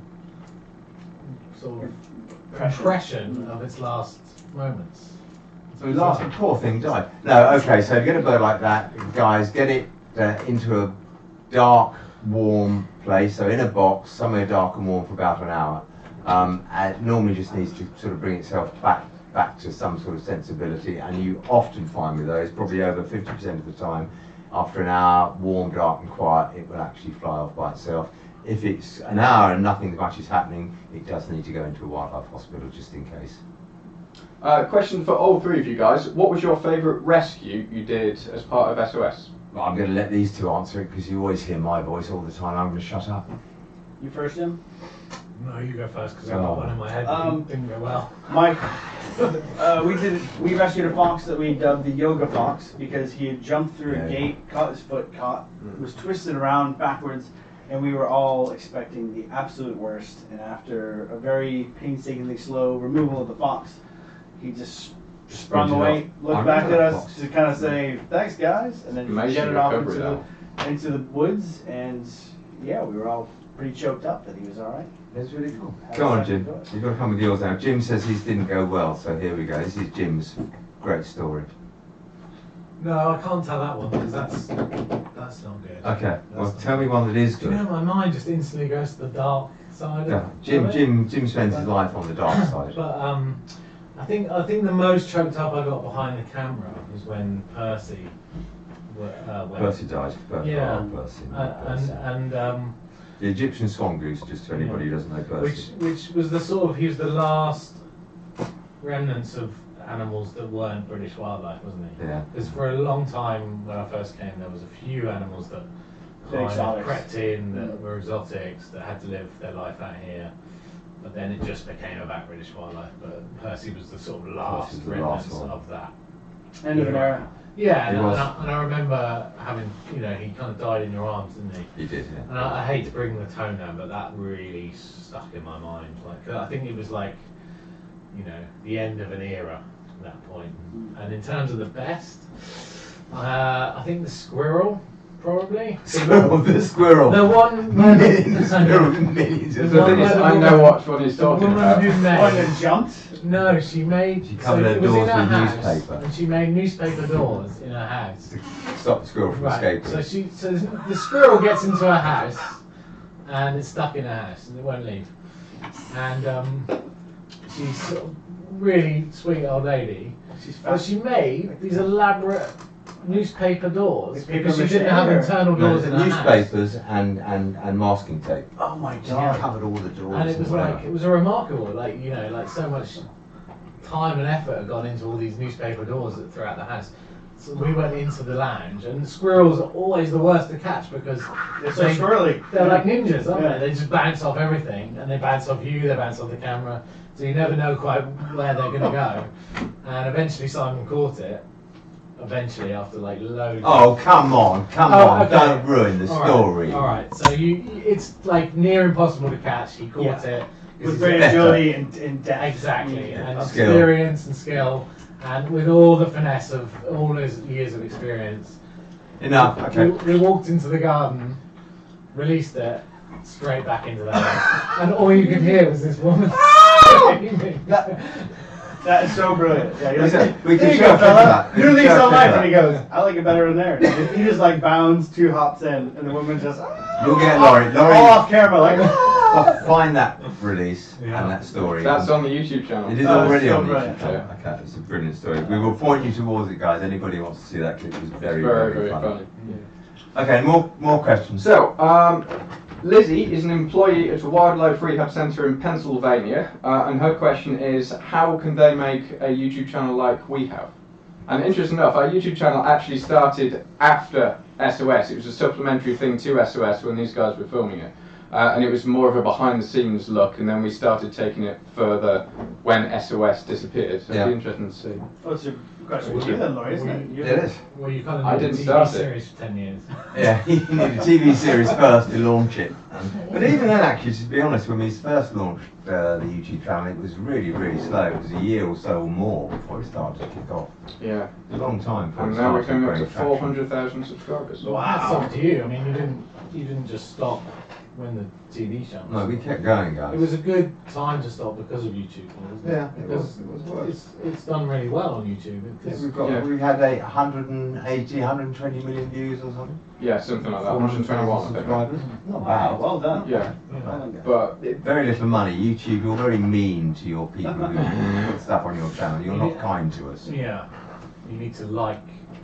Speaker 2: sort of
Speaker 3: Impression.
Speaker 2: impression of its last moments.
Speaker 1: So last, the poor thing died. No, okay, so get a bird like that, guys, get it into a dark, warm place, so in a box, somewhere dark and warm for about an hour. And it normally just needs to sort of bring itself back to some sort of sensibility, and you often find with those, probably over 50% of the time, after an hour, warm, dark and quiet, it will actually fly off by itself. If it's an hour and nothing much is happening, it does need to go into a wildlife hospital just in case.
Speaker 4: Question for all three of you guys. What was your favourite rescue you did as part of SOS?
Speaker 1: Well, I'm going to let these two answer it because you always hear my voice all the time. I'm going to shut up.
Speaker 3: You first, Jim?
Speaker 2: No, you go first because I got one in my head that didn't go well.
Speaker 3: Mike, we rescued a fox that we dubbed the yoga fox because he had jumped through a gate, caught his foot caught, was twisted around backwards, and we were all expecting the absolute worst. And after a very painstakingly slow removal of the fox, he just sprung away, looked back at us to kind of say, "Thanks, guys," and then jetted off into the woods. And yeah, we were all pretty choked up that he was all right.
Speaker 1: That's really cool. Go on, Jim. You've got to come with yours now. Jim says his didn't go well, so here we go. This is Jim's great story.
Speaker 2: No, I can't tell that one because that's not good.
Speaker 1: Okay, well, tell me one that is
Speaker 2: Do you
Speaker 1: good.
Speaker 2: know, my mind just instantly goes to the dark side.
Speaker 1: Yeah, Jim spends his life on the dark side.
Speaker 2: But I think the most choked up I got behind the camera was when Percy went.
Speaker 1: Percy died.
Speaker 2: Yeah.
Speaker 1: Percy.
Speaker 2: And
Speaker 1: The Egyptian swan goose, just to anybody who doesn't know Percy.
Speaker 2: which was the sort of, he was the last remnants of animals that weren't British wildlife, wasn't he?
Speaker 1: Yeah.
Speaker 2: Because for a long time when I first came, there was a few animals that kind of crept in, that were exotics, that had to live their life out here. But then it just became about British wildlife. But Percy was the sort of last remnants of that.
Speaker 3: End of an era.
Speaker 2: Yeah, and I remember having, he kind of died in your arms, didn't he?
Speaker 1: He did, yeah.
Speaker 2: And I hate to bring the tone down, but that really stuck in my mind. Like, I think it was like, the end of an era at that point. And in terms of the best, I think the squirrel, probably.
Speaker 1: The squirrel.
Speaker 2: The one.
Speaker 1: Millions of
Speaker 4: The thing is, I know what he's talking about.
Speaker 3: One that jumped?
Speaker 2: No, she made.
Speaker 1: She covered her
Speaker 2: it was
Speaker 1: doors
Speaker 2: in her
Speaker 1: with
Speaker 2: house,
Speaker 1: newspaper.
Speaker 2: and she made newspaper doors in her house.
Speaker 1: To stop the squirrel from escaping.
Speaker 2: So the squirrel gets into her house, and it's stuck in her house, and it won't leave. And she's sort of really sweet old lady. But she made these elaborate newspaper doors because she didn't have internal doors in her house.
Speaker 1: Newspapers and masking tape.
Speaker 3: Oh my
Speaker 1: She
Speaker 3: god.
Speaker 1: covered all the doors.
Speaker 2: And it was it was a remarkable, like so much time and effort had gone into all these newspaper doors throughout the house. So we went into the lounge, and the squirrels are always the worst to catch because
Speaker 3: They're so squirrely.
Speaker 2: they're like ninjas, aren't
Speaker 3: Yeah.
Speaker 2: they? They just bounce off everything, and they bounce off you, they bounce off the camera, so you never know quite where they're going to go. And eventually Simon caught it. Eventually, after like loads.
Speaker 1: Oh, come on,
Speaker 2: okay.
Speaker 1: don't ruin the story.
Speaker 2: All right. So it's like near impossible to catch. He caught it.
Speaker 3: With great agility and depth.
Speaker 2: Exactly, and
Speaker 1: Skill.
Speaker 2: experience and skill, and with all the finesse of all his years of experience.
Speaker 1: Enough, okay.
Speaker 2: We walked into the garden, released it, straight back into the house, and all you could hear was this woman screaming.
Speaker 3: That is so brilliant. Yeah, he
Speaker 1: We can
Speaker 3: "Here you
Speaker 1: show
Speaker 3: go,
Speaker 1: a clip of
Speaker 3: fella.
Speaker 1: that. We
Speaker 3: Do
Speaker 1: can
Speaker 3: these
Speaker 1: show a
Speaker 3: all
Speaker 1: clip
Speaker 3: night."
Speaker 1: of
Speaker 3: And he goes, "I like it better in there." He just like bounds 2 hops in, and the woman just
Speaker 1: You'll get Laurie.
Speaker 3: all off camera, like.
Speaker 1: Find that release
Speaker 2: Yeah.
Speaker 1: and that story.
Speaker 4: That's on the YouTube channel.
Speaker 1: It is
Speaker 3: Oh, it's
Speaker 1: already
Speaker 3: so
Speaker 1: on the
Speaker 3: brilliant.
Speaker 1: YouTube channel. Okay, it's a brilliant story. We will point you towards it, guys. Anybody who wants to see that clip is very,
Speaker 4: Very,
Speaker 1: very
Speaker 4: very funny.
Speaker 1: Okay, more questions.
Speaker 4: So, Lizzie is an employee at a wildlife rehab centre in Pennsylvania, and her question is, how can they make a YouTube channel like we have? And interesting enough, our YouTube channel actually started after SOS. It was a supplementary thing to SOS when these guys were filming it. And it was more of a behind-the-scenes look, and then we started taking it further when SOS disappeared. So it'd be interesting to see.
Speaker 3: Well, it's a question for you then, Laurie, isn't it?
Speaker 1: It is.
Speaker 2: Well, you kind of
Speaker 4: I
Speaker 2: did a
Speaker 4: didn't
Speaker 2: TV
Speaker 4: start it.
Speaker 2: series for 10 years.
Speaker 1: Yeah, you need a TV series first to launch it. But even then, actually, to be honest, when we first launched the YouTube channel, it was really, really slow. It was a year or so or more before it started to kick off.
Speaker 4: Yeah.
Speaker 1: A long time before
Speaker 4: And
Speaker 1: it
Speaker 4: now we're
Speaker 1: started
Speaker 4: coming up to
Speaker 1: growing traction.
Speaker 4: 400,000 subscribers.
Speaker 2: Well, that's up to you. I mean, you didn't just stop when the TV channel.
Speaker 1: No, we kept going, guys.
Speaker 2: It was a good time to stop because of YouTube, wasn't it?
Speaker 1: Yeah, it
Speaker 2: Because
Speaker 1: was worth it.
Speaker 2: it's done really well on YouTube.
Speaker 1: Yeah, we've had 180, 120 million views or something.
Speaker 4: Yeah, something like that. 121, I think.
Speaker 1: subscribers. Not
Speaker 3: Wow,
Speaker 1: bad.
Speaker 3: well done.
Speaker 4: Yeah.
Speaker 3: Well done, guys.
Speaker 4: But
Speaker 1: Very little money. YouTube, you're very mean to your people who put stuff on your channel. You're not kind to us.
Speaker 2: Yeah, you need to like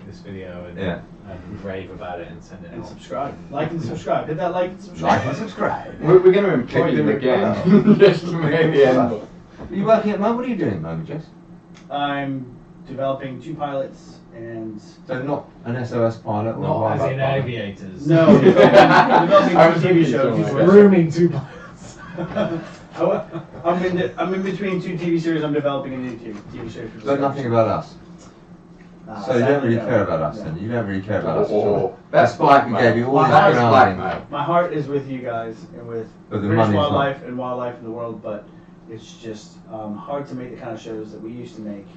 Speaker 2: this video and,
Speaker 1: Yeah.
Speaker 2: and rave about it and send it
Speaker 3: And
Speaker 2: out.
Speaker 3: subscribe. Like and subscribe. Hit that like and subscribe.
Speaker 1: Like and subscribe.
Speaker 4: we're going to employ
Speaker 1: Click
Speaker 4: you
Speaker 1: the
Speaker 4: again. Just to make the end.
Speaker 1: Are you working at the moment? What are you doing at the moment, Jess?
Speaker 3: I'm developing 2 pilots and
Speaker 1: So not an SOS pilot or a
Speaker 2: Not as
Speaker 1: wildlife
Speaker 2: in
Speaker 1: pilot?
Speaker 2: aviators.
Speaker 3: no, developing
Speaker 4: I was
Speaker 3: 2 TV
Speaker 4: thinking
Speaker 3: shows.
Speaker 4: something
Speaker 2: He's
Speaker 4: like
Speaker 2: grooming 2 pilots.
Speaker 3: I'm in between 2 TV series. I'm developing a new TV show. For
Speaker 1: But nothing about us. So you don't
Speaker 3: sadly,
Speaker 1: really
Speaker 3: no.
Speaker 1: care about us
Speaker 3: No.
Speaker 1: then? You don't really care about us at all?
Speaker 4: Oh, that's
Speaker 1: Despite we
Speaker 4: blackmail.
Speaker 1: gave you all this
Speaker 4: That's
Speaker 1: grounding.
Speaker 4: blackmail.
Speaker 3: My heart is with you guys and with
Speaker 1: But the
Speaker 3: British
Speaker 1: money's
Speaker 3: wildlife and wildlife in the world, but it's just hard to make the kind of shows that we used to make.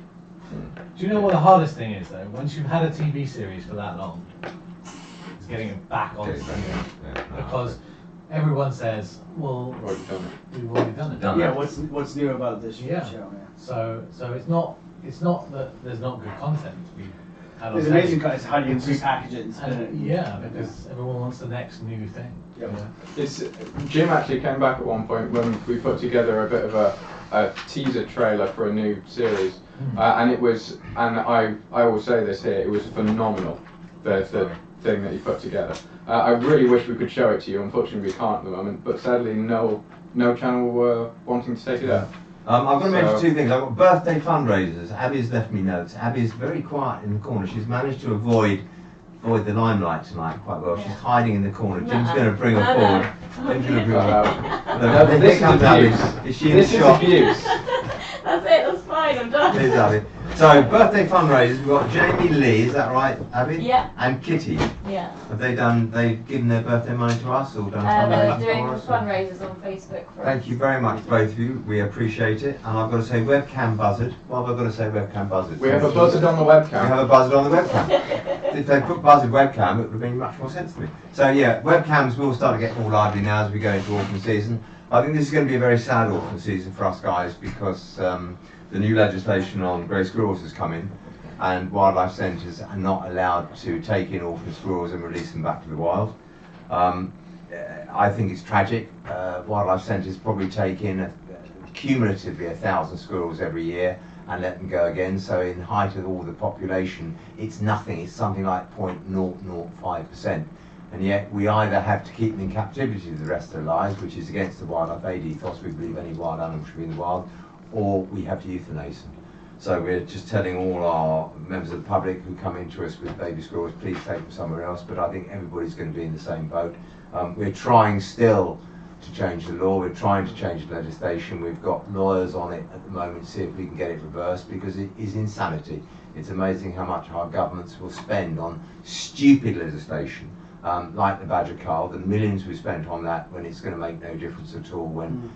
Speaker 2: Do you know what the hardest thing is though? Once you've had a TV series for that long, it's getting it back on
Speaker 1: Okay,
Speaker 2: screen.
Speaker 1: yeah, no.
Speaker 2: Because everyone says, well,
Speaker 4: Already done it.
Speaker 2: we've already done it.
Speaker 1: Done
Speaker 3: Yeah,
Speaker 1: it.
Speaker 3: what's new about this
Speaker 2: Yeah.
Speaker 3: show? Yeah.
Speaker 2: So it's not that there's not good content. We've had on
Speaker 3: It's
Speaker 2: tape.
Speaker 3: amazing it's how do you
Speaker 2: It's just-
Speaker 3: repackage it and spin it.
Speaker 2: And, yeah, because everyone wants the next new thing.
Speaker 3: Yep.
Speaker 2: you know?
Speaker 4: It's Jim actually came back at one point when we put together a bit of a teaser trailer for a new series, and it was, and I will say this here, it was phenomenal. The thing that you put together. I really wish we could show it to you. Unfortunately, we can't at the moment. But sadly, no channel were wanting to take it up.
Speaker 1: I've got to mention
Speaker 4: So-
Speaker 1: 2 things. I've got birthday fundraisers. Abby's left me notes. Abby's very quiet in the corner. She's managed to avoid the limelight tonight quite well. She's hiding in the corner. Jim's going to bring her forward. Jim's going to bring her forward.
Speaker 4: No,
Speaker 1: Here
Speaker 4: this is
Speaker 1: comes Abby.
Speaker 4: abuse.
Speaker 1: Is she in
Speaker 4: This
Speaker 1: the
Speaker 4: is
Speaker 1: shop?
Speaker 4: abuse.
Speaker 5: That's it, that's fine, I'm done.
Speaker 1: Here's Abby. So, birthday fundraisers. We've got Jamie Lee, is that right, Abby?
Speaker 5: Yeah.
Speaker 1: And Kitty.
Speaker 5: Yeah.
Speaker 1: Have they've given their birthday money to us or done
Speaker 5: They're
Speaker 1: fundraisers
Speaker 5: doing
Speaker 1: for us? or-
Speaker 5: fundraisers on Facebook for
Speaker 1: Thank you very much, both of you. We appreciate it. And I've got to say, webcam buzzard. Why have I got to say webcam buzzard?
Speaker 4: We have a buzzard on the
Speaker 1: We have
Speaker 4: webcam.
Speaker 1: a buzzard on the webcam. If they put buzzard webcam, it would have been much more sense to me. So yeah, webcams will start to get more lively now as we go into autumn season. I think this is going to be a very sad autumn season for us guys because the new legislation on grey squirrels has come in, and wildlife centres are not allowed to take in orphan squirrels and release them back to the wild. I think it's tragic. Wildlife centres probably take in cumulatively 1,000 squirrels every year and let them go again. So in height of all the population, it's nothing. It's something like 0.005%. And yet we either have to keep them in captivity for the rest of their lives, which is against the Wildlife Aid ethos. We believe any wild animal should be in the wild, or we have to euthanize them. So we're just telling all our members of the public who come into us with baby squirrels, please take them somewhere else. But I think everybody's going to be in the same boat. We're trying still to change the law. We're trying to change the legislation. We've got lawyers on it at the moment to see if we can get it reversed, because it is insanity. It's amazing how much our governments will spend on stupid legislation, like the badger cull, the millions we spent on that when it's going to make no difference at all when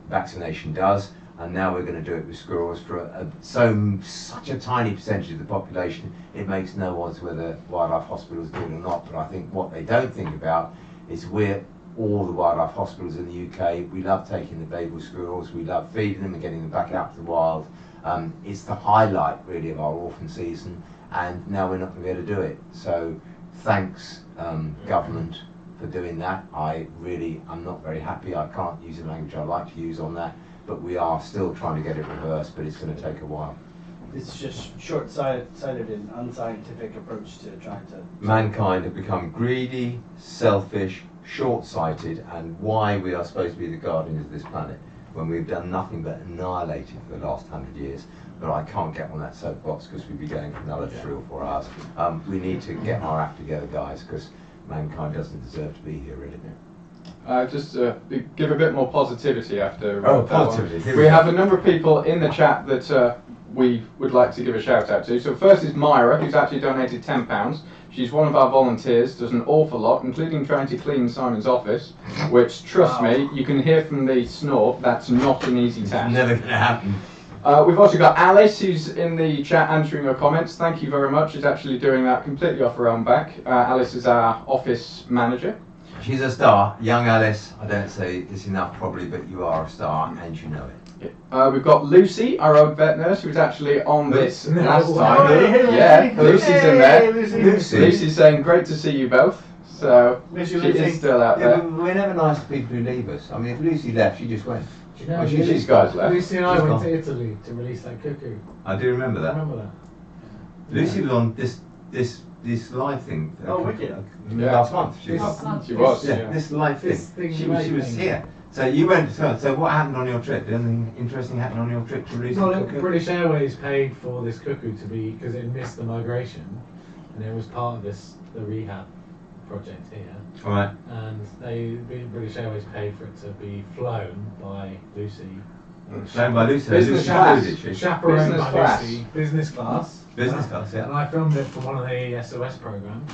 Speaker 1: vaccination does. And now we're going to do it with squirrels for such a tiny percentage of the population. It makes no odds whether wildlife hospitals do it or not. But I think what they don't think about is we're all the wildlife hospitals in the UK. We love taking the baby squirrels. We love feeding them and getting them back out to the wild. It's the highlight really of our orphan season, and now we're not going to be able to do it. So thanks government for doing that. I'm not very happy. I can't use the language I like to use on that. But we are still trying to get it reversed, but it's going to take a while.
Speaker 3: It's just short-sighted and unscientific approach to trying to...
Speaker 1: Mankind have become greedy, selfish, short-sighted, and why we are supposed to be the guardians of this planet when we've done nothing but annihilate it for the last 100 years. But I can't get on that soapbox because we'd be going for another 3 or 4 hours. We need to get our act together, guys, because mankind doesn't deserve to be here, really.
Speaker 4: Just give a bit more positivity after
Speaker 1: Oh,
Speaker 4: that one.
Speaker 1: positivity.
Speaker 4: We have a number of people in the chat that we would like to give a shout out to. So first is Myra, who's actually donated £10. She's one of our volunteers, does an awful lot, including trying to clean Simon's office, which, trust me, you can hear from the snort, that's not an easy
Speaker 1: It's
Speaker 4: task.
Speaker 1: never going to happen.
Speaker 4: We've also got Alice, who's in the chat answering your comments. Thank you very much. She's actually doing that completely off her own back. Alice is our office manager.
Speaker 1: She's a star. Young Alice, I don't say this enough probably, but you are a star and you know it.
Speaker 4: We've got Lucy, our old vet nurse, who was actually on this
Speaker 2: No
Speaker 4: last
Speaker 2: way.
Speaker 4: time.
Speaker 3: Hey,
Speaker 4: Yeah, Lucy's in there.
Speaker 1: Lucy.
Speaker 4: Lucy's saying, great to see you both. So,
Speaker 3: Miss
Speaker 4: she
Speaker 3: you, Lucy.
Speaker 4: is still out
Speaker 1: Yeah,
Speaker 4: there.
Speaker 1: but we're never nice to people who leave us. I mean, if Lucy left, she just went.
Speaker 2: Do you know,
Speaker 1: Well,
Speaker 4: These guys left.
Speaker 2: Lucy and I
Speaker 1: She's
Speaker 2: went
Speaker 1: gone.
Speaker 2: to Italy to release that cuckoo.
Speaker 1: I do remember that.
Speaker 2: Remember that?
Speaker 1: Lucy was on this live thing.
Speaker 3: Oh, wicked.
Speaker 4: Yeah.
Speaker 1: Last month. She
Speaker 2: This-
Speaker 1: was.
Speaker 5: Last month.
Speaker 4: She was.
Speaker 1: Yeah, this live thing.
Speaker 2: This thing
Speaker 1: She
Speaker 2: you
Speaker 1: was
Speaker 2: made
Speaker 1: here. So you went. So what happened on your trip? Did anything interesting happen on your trip to Lucy?
Speaker 2: Well, British Airways paid for this cuckoo to be, because it missed the migration, and it was part of the rehab project here.
Speaker 1: All right.
Speaker 2: And British Airways paid for it to be flown by Lucy.
Speaker 1: Flown by Lucy.
Speaker 4: Business
Speaker 1: Lucy
Speaker 4: class.
Speaker 1: flew, did she?
Speaker 2: Chaperoned
Speaker 4: Business
Speaker 2: by
Speaker 4: class.
Speaker 2: Lucy. Business class.
Speaker 1: Business class,
Speaker 2: And
Speaker 1: yeah.
Speaker 2: I filmed it for one of the SOS programs.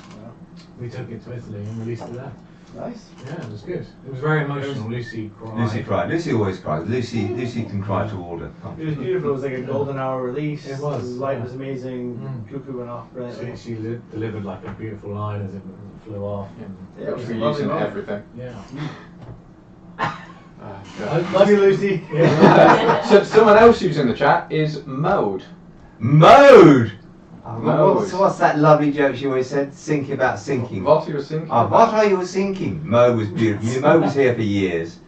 Speaker 2: We took it to Italy and released it there.
Speaker 3: Nice.
Speaker 2: Yeah, it was good. It was very emotional. Lucy cried.
Speaker 1: Lucy cried. Lucy always cries. Lucy can cry to order. can't
Speaker 3: It was
Speaker 1: she?
Speaker 3: beautiful. It was like a golden hour release.
Speaker 2: It was,
Speaker 3: The light
Speaker 2: yeah.
Speaker 3: was amazing.
Speaker 2: Mm.
Speaker 3: Cuckoo went off brilliantly.
Speaker 2: She delivered like a beautiful line as it flew off. And
Speaker 3: Yeah, it was a
Speaker 4: We're
Speaker 3: lovely
Speaker 4: using
Speaker 3: moment.
Speaker 4: everything.
Speaker 2: yeah.
Speaker 3: Love you, Lucy.
Speaker 2: Yeah.
Speaker 4: So someone else who's in the chat is Mode.
Speaker 1: Mode!
Speaker 4: Mode.
Speaker 1: What's that lovely joke she always said? Sinking about sinking.
Speaker 4: What are you thinking?
Speaker 1: What are you sinking? Mo was beautiful. Mo was here for years.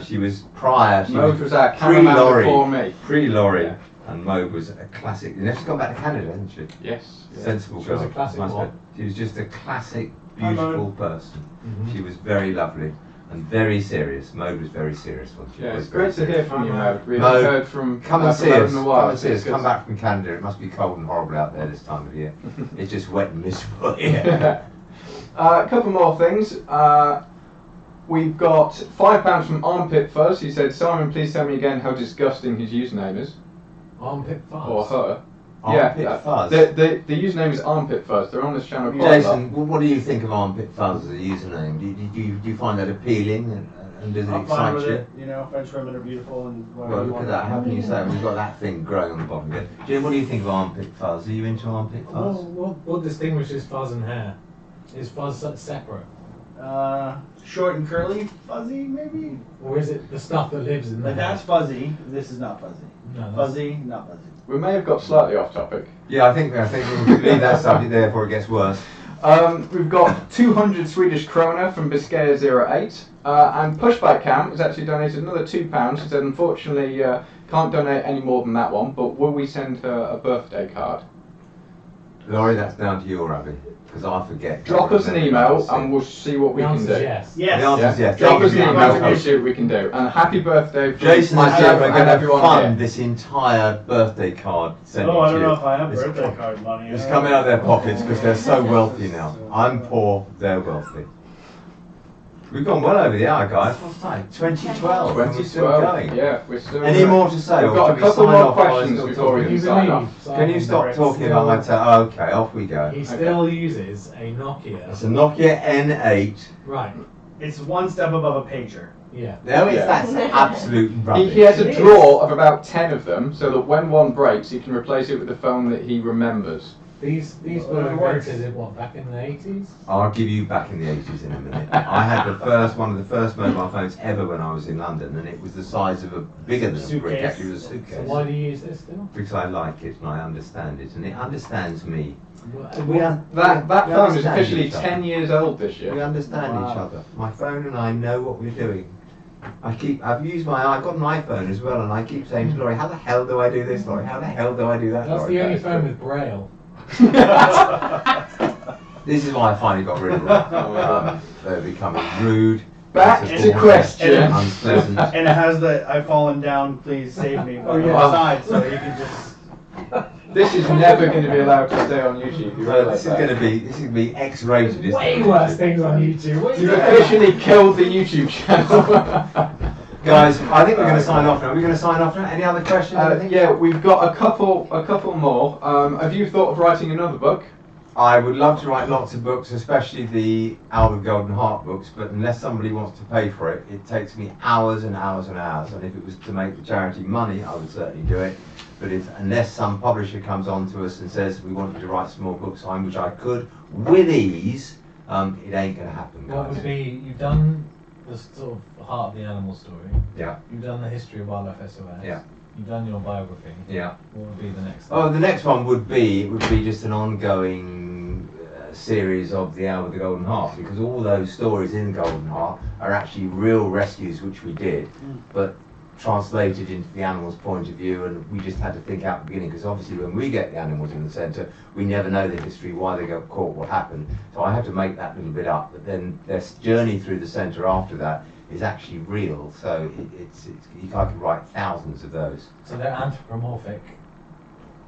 Speaker 1: She was prior. She
Speaker 4: Mode was our cameraman before me.
Speaker 1: Pre-Laurie.
Speaker 4: Yeah.
Speaker 1: And Mo was a classic. And she's gone back to Canada, hasn't she?
Speaker 4: Yes.
Speaker 1: Sensible
Speaker 2: She
Speaker 1: girl.
Speaker 2: was a classic
Speaker 1: Nice
Speaker 2: what?
Speaker 1: girl. She was just a classic,
Speaker 3: Hi, Mo.
Speaker 1: beautiful person.
Speaker 2: Mhm.
Speaker 1: She was very lovely and very serious. Mo was very serious. Wasn't she?
Speaker 4: Yeah,
Speaker 1: Always
Speaker 4: it's
Speaker 1: very
Speaker 4: great to hear
Speaker 1: serious.
Speaker 4: from you, Mode. We
Speaker 1: Mo,
Speaker 4: haven't heard from
Speaker 1: Come and
Speaker 4: from
Speaker 1: see
Speaker 4: Mode
Speaker 1: us.
Speaker 4: in a
Speaker 1: Come
Speaker 4: while.
Speaker 1: and see us.
Speaker 4: It's
Speaker 1: Come
Speaker 4: good.
Speaker 1: back from Canada. It must be cold and horrible out there this time of year. It's just wet and miserable here.
Speaker 4: A couple more things. We've got £5 from Armpit Fuzz. He said, Simon, please tell me again how disgusting his username is.
Speaker 2: Armpit fuzz.
Speaker 4: Or her.
Speaker 1: Armpit Fuzz.
Speaker 4: The username is Armpit Fuzz. They're on this channel quite a lot.
Speaker 1: Jason, what do you think of Armpit Fuzz as a username? Do you find that appealing and does it
Speaker 3: I'm fine
Speaker 1: excite
Speaker 3: with
Speaker 1: you?
Speaker 3: it. You know, French women are beautiful and whatever
Speaker 1: Well,
Speaker 3: you
Speaker 1: look at
Speaker 3: want.
Speaker 1: that. How can you say we've got that thing growing on the bottom of it? Jim, what do you think of Armpit Fuzz? Are you into Armpit Fuzz?
Speaker 2: What distinguishes fuzz and hair? Is fuzz separate?
Speaker 3: Short and curly, fuzzy maybe?
Speaker 2: Or is it the stuff that lives in the
Speaker 3: Like
Speaker 2: hair?
Speaker 3: that's fuzzy, this is not fuzzy.
Speaker 2: No, that's-
Speaker 3: Fuzzy, not fuzzy.
Speaker 4: We may have got slightly off topic.
Speaker 1: Yeah, I think we'll leave that subject there before it gets worse.
Speaker 4: We've got 200 Swedish krona from Biscaya08. And Pushback Cam has actually donated another £2. She said, unfortunately, can't donate any more than that one, but will we send her a birthday card?
Speaker 1: Laurie, that's down to you, Abby, because I forget.
Speaker 4: Drop us an email and we'll see what we
Speaker 2: The
Speaker 4: can
Speaker 2: answer's
Speaker 4: do.
Speaker 2: yes.
Speaker 3: Yes.
Speaker 1: The answer is yes.
Speaker 4: Drop us an
Speaker 1: Thank you.
Speaker 4: email and we'll see what we can do. And happy birthday from
Speaker 1: Jason and Jim
Speaker 4: myself
Speaker 1: are
Speaker 4: and
Speaker 1: going to
Speaker 4: everyone
Speaker 1: fund
Speaker 4: here.
Speaker 1: this entire birthday card sending
Speaker 3: Oh, I
Speaker 1: to
Speaker 3: don't
Speaker 1: you.
Speaker 3: know if I have
Speaker 1: It's
Speaker 3: birthday card money.
Speaker 1: It's coming out of their pockets because they're so wealthy now. I'm poor, they're wealthy. We've gone well over the hour, guys. What's time? 2012. and we're still
Speaker 4: 2012.
Speaker 1: going.
Speaker 4: Yeah, we're still
Speaker 1: Any
Speaker 4: going.
Speaker 1: more to say?
Speaker 4: We've
Speaker 1: or
Speaker 4: got
Speaker 1: should
Speaker 4: a
Speaker 1: we
Speaker 4: couple
Speaker 1: sign
Speaker 4: more
Speaker 1: off while I
Speaker 4: questions
Speaker 1: still
Speaker 4: before we
Speaker 1: talking?
Speaker 4: can sign off.
Speaker 1: Can you stop talking about my okay, off we go.
Speaker 2: He still uses a Nokia.
Speaker 1: It's a Nokia N8.
Speaker 2: Right.
Speaker 3: It's one step above a pager.
Speaker 2: Yeah.
Speaker 1: No,
Speaker 4: Yeah.
Speaker 1: that's absolute
Speaker 4: He
Speaker 1: rubbish.
Speaker 4: has a drawer of about 10 of them, so that when one breaks, he can replace it with the phone that he remembers.
Speaker 2: These
Speaker 3: Well,
Speaker 2: were
Speaker 3: it works.
Speaker 2: invented in what, back in the 80s?
Speaker 1: I'll give you back in the 80s in a minute. I had one of the first mobile phones ever when I was in London, and it was the size of a bigger than a brick.
Speaker 3: Suitcase.
Speaker 1: Actually, it was a
Speaker 2: So
Speaker 1: suitcase.
Speaker 2: why do you use this still?
Speaker 1: Because I like it and I understand it, and it understands me.
Speaker 4: That phone is
Speaker 1: understand
Speaker 4: officially
Speaker 1: each other.
Speaker 4: 10 years old this
Speaker 1: We
Speaker 4: year.
Speaker 1: understand each other. My phone and I know what we're doing. I've got an iPhone as well, and I keep saying to Laurie, how the hell do I do this, Laurie? How the hell do I do that,
Speaker 2: That's
Speaker 1: Laurie?
Speaker 2: the only phone with braille.
Speaker 1: This is why I finally got rid of them. They're becoming rude.
Speaker 4: Back
Speaker 1: unsupport-
Speaker 4: to question.
Speaker 1: Unpleasant.
Speaker 3: And it has the I've fallen down, please save me button
Speaker 2: yeah.
Speaker 3: on the side, so you can just.
Speaker 4: This is never going to be allowed to stay on YouTube. You
Speaker 1: So
Speaker 4: realise
Speaker 1: this is
Speaker 4: that?
Speaker 1: going to be X-rated. isn't
Speaker 2: Way
Speaker 1: it?
Speaker 2: worse things on YouTube. What are you
Speaker 4: You've
Speaker 2: doing?
Speaker 4: officially killed the YouTube channel.
Speaker 1: Guys, I think we're going to sign off now. Are we going to sign off now? Any other questions?
Speaker 4: Yeah, we've got a couple more. Have you thought of writing another book?
Speaker 1: I would love to write lots of books, especially the Albert Golden Heart books, but unless somebody wants to pay for it, it takes me hours and hours and hours. And if it was to make the charity money, I would certainly do it. But unless some publisher comes on to us and says, we want you to write some more books, which I could with ease, it ain't going to happen,
Speaker 2: What
Speaker 1: guys.
Speaker 2: would be, you've done the sort of heart of the animal story.
Speaker 1: Yeah,
Speaker 2: You've done the history of Wildlife SOS.
Speaker 1: Yeah.
Speaker 2: You've done your biography.
Speaker 1: yeah.
Speaker 2: What would be the next
Speaker 1: Oh,
Speaker 2: thing?
Speaker 1: the next one would be just an ongoing series of the Owl with the Golden Heart, because all those stories in Golden Heart are actually real rescues which we did, but translated into the animal's point of view, and we just had to think out the beginning, because obviously when we get the animals in the centre, we never know the history, why they got caught, what happened. So I had to make that little bit up, but then their journey through the centre after that is actually real. So I could write thousands of those.
Speaker 2: So they're anthropomorphic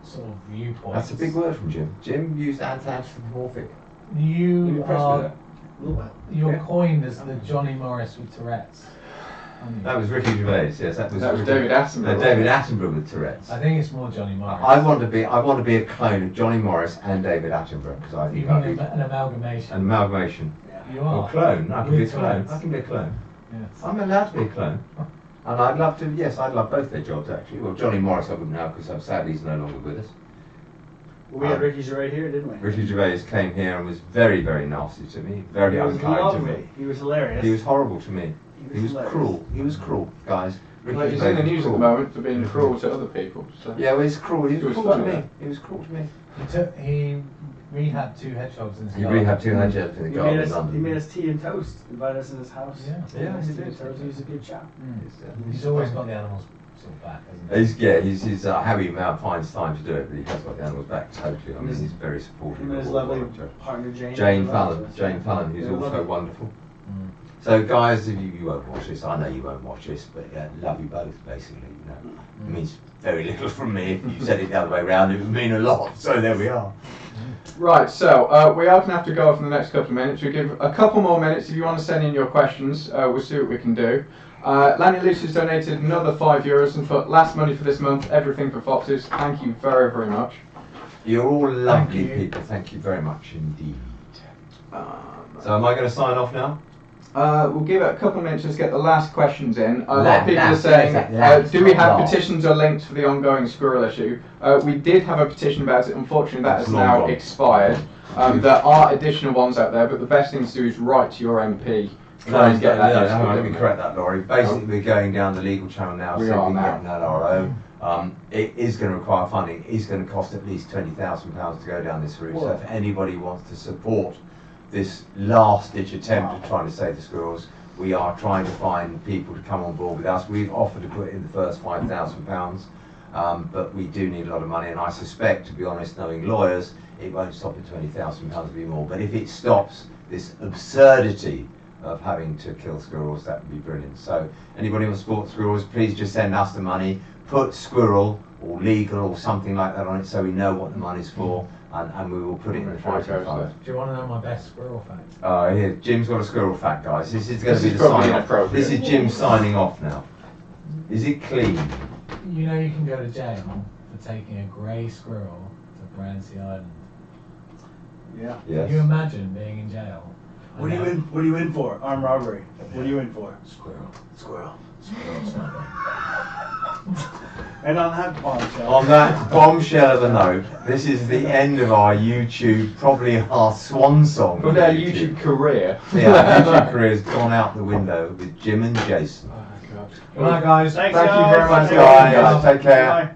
Speaker 2: sort of viewpoints.
Speaker 1: That's a big word from Jim. Jim used anthropomorphic.
Speaker 2: You
Speaker 1: impressed
Speaker 2: are
Speaker 1: with
Speaker 2: you're
Speaker 1: Yeah.
Speaker 2: coined as the Johnny Morris with Tourette's. aren't you?
Speaker 1: That was Ricky Gervais. Yes, that was
Speaker 4: David Attenborough.
Speaker 1: David Attenborough with Tourette's.
Speaker 2: I think it's more Johnny Morris.
Speaker 1: I want to be a clone of Johnny Morris and David Attenborough because I
Speaker 2: You
Speaker 1: think
Speaker 2: mean
Speaker 1: I'd be
Speaker 2: an amalgamation?
Speaker 1: an amalgamation.
Speaker 2: You
Speaker 1: Or
Speaker 2: are.
Speaker 1: clone. I can be a
Speaker 2: With
Speaker 1: clone.
Speaker 2: Tourette's.
Speaker 1: I can be a clone.
Speaker 2: Yes.
Speaker 1: I'm allowed to be a clone. And I'd love to, yes, I'd love both their jobs actually. Well, Johnny Morris I wouldn't know because sadly he's no longer with us.
Speaker 3: Well, we had Ricky Gervais here, didn't we?
Speaker 1: Ricky Gervais came here and was very, very nasty to me, very
Speaker 3: He was
Speaker 1: unkind to me.
Speaker 3: lovely. He was hilarious.
Speaker 1: He was horrible to me. He was
Speaker 3: hilarious.
Speaker 1: cruel. He was cruel, guys. Ricky
Speaker 4: Like, he's
Speaker 1: Gervais
Speaker 4: in the
Speaker 1: was
Speaker 4: news at the
Speaker 1: cruel.
Speaker 4: moment for being cruel to other people. So.
Speaker 1: Yeah, well, he's cruel. He
Speaker 4: He
Speaker 1: was
Speaker 4: was
Speaker 1: cruel to
Speaker 4: funny,
Speaker 1: me. He was cruel to me.
Speaker 2: He rehabbed 2 hedgehogs in his
Speaker 1: He
Speaker 2: garden.
Speaker 1: rehabbed 2 hedgehogs in the
Speaker 3: He
Speaker 1: garden
Speaker 3: made
Speaker 1: in
Speaker 3: us.
Speaker 1: London.
Speaker 3: He made us tea and toast. Invited us in his house.
Speaker 2: Yeah.
Speaker 1: Yeah,
Speaker 3: Nice
Speaker 1: he
Speaker 3: tea
Speaker 1: did.
Speaker 3: and toast. He was a good chap.
Speaker 2: He's always got the animals sort of back, hasn't he?
Speaker 1: He's how he finds time to do it, but he has got the animals back totally. I mean, he's very supportive.
Speaker 3: Him and his
Speaker 1: of all
Speaker 3: lovely
Speaker 1: the work.
Speaker 3: partner Jane.
Speaker 1: Jane
Speaker 3: They
Speaker 1: Fallon,
Speaker 3: loved us.
Speaker 1: Jane Fallon, who's
Speaker 3: They
Speaker 1: also
Speaker 3: loved it.
Speaker 1: wonderful.
Speaker 2: Mm.
Speaker 1: So, guys, if you won't watch this, I know you won't watch this, but love you both, basically. You know, it means very little from me. If you said it the other way around, it would mean a lot. So there we are.
Speaker 4: Right, so we are going to have to go for the next couple of minutes. We'll give a couple more minutes if you want to send in your questions. We'll see what we can do. Lanny Luce has donated another €5 and put last money for this month, everything for foxes. Thank you very, very much.
Speaker 1: You're all lovely
Speaker 2: you.
Speaker 1: people. Thank you very much indeed. So am I going to sign off now?
Speaker 4: We'll give it a couple of minutes just to get the last questions in. A lot of
Speaker 1: Last,
Speaker 4: people are
Speaker 1: last,
Speaker 4: saying,
Speaker 1: last,
Speaker 4: do we have
Speaker 1: last.
Speaker 4: petitions or links for the ongoing squirrel issue? We did have a petition about it. Unfortunately, that
Speaker 1: It's
Speaker 4: has
Speaker 1: long
Speaker 4: now
Speaker 1: gone.
Speaker 4: expired. There are additional ones out there, but the best thing to do is write to your MP. Try and get that
Speaker 1: no,
Speaker 4: issue
Speaker 1: let me
Speaker 4: done.
Speaker 1: correct that, Laurie. Basically, we're going down the legal channel now,
Speaker 4: We
Speaker 1: so
Speaker 4: are
Speaker 1: we can
Speaker 4: now.
Speaker 1: get an LRO. It is going to require funding. It is going to cost at least £20,000 to go down this route. So if anybody wants to support this last-ditch attempt at trying to save the squirrels, we are trying to find people to come on board with us. We've offered to put in the first £5,000, but we do need a lot of money, and I suspect, to be honest, knowing lawyers, it won't stop at £20,000, it'll be more. But if it stops this absurdity of having to kill squirrels, that would be brilliant. So anybody who wants to support squirrels, please just send us the money, put squirrel or legal or something like that on it so we know what the money's for, and we will put it in the fighting fund.
Speaker 2: Do you want to know my best squirrel fact?
Speaker 1: Here, Jim's got a squirrel fact, guys. This is going
Speaker 4: This
Speaker 1: to be
Speaker 4: is
Speaker 1: the
Speaker 4: probably
Speaker 1: sign off.
Speaker 4: inappropriate.
Speaker 1: This is Jim signing off now. Is it clean?
Speaker 2: You know you can go to jail for taking a grey squirrel to Brancy Island.
Speaker 3: Yeah.
Speaker 1: Yes.
Speaker 2: Can you imagine being in jail?
Speaker 3: What are you in? What are you in for? Armed robbery. What are you in for?
Speaker 2: Squirrel.
Speaker 3: Squirrel.
Speaker 2: Squirrel smuggling.
Speaker 3: And on that bombshell.
Speaker 1: On that bombshell of a note, this is the end of our YouTube, probably our swan song.
Speaker 4: For their YouTube career.
Speaker 1: Yeah, YouTube career has gone out the window with Jim and Jason.
Speaker 4: Oh, God.
Speaker 2: Good night, guys.
Speaker 3: Thanks,
Speaker 4: Thank you
Speaker 3: guys.
Speaker 4: very much,
Speaker 3: Thank you.
Speaker 1: guys. Take care.
Speaker 3: Bye.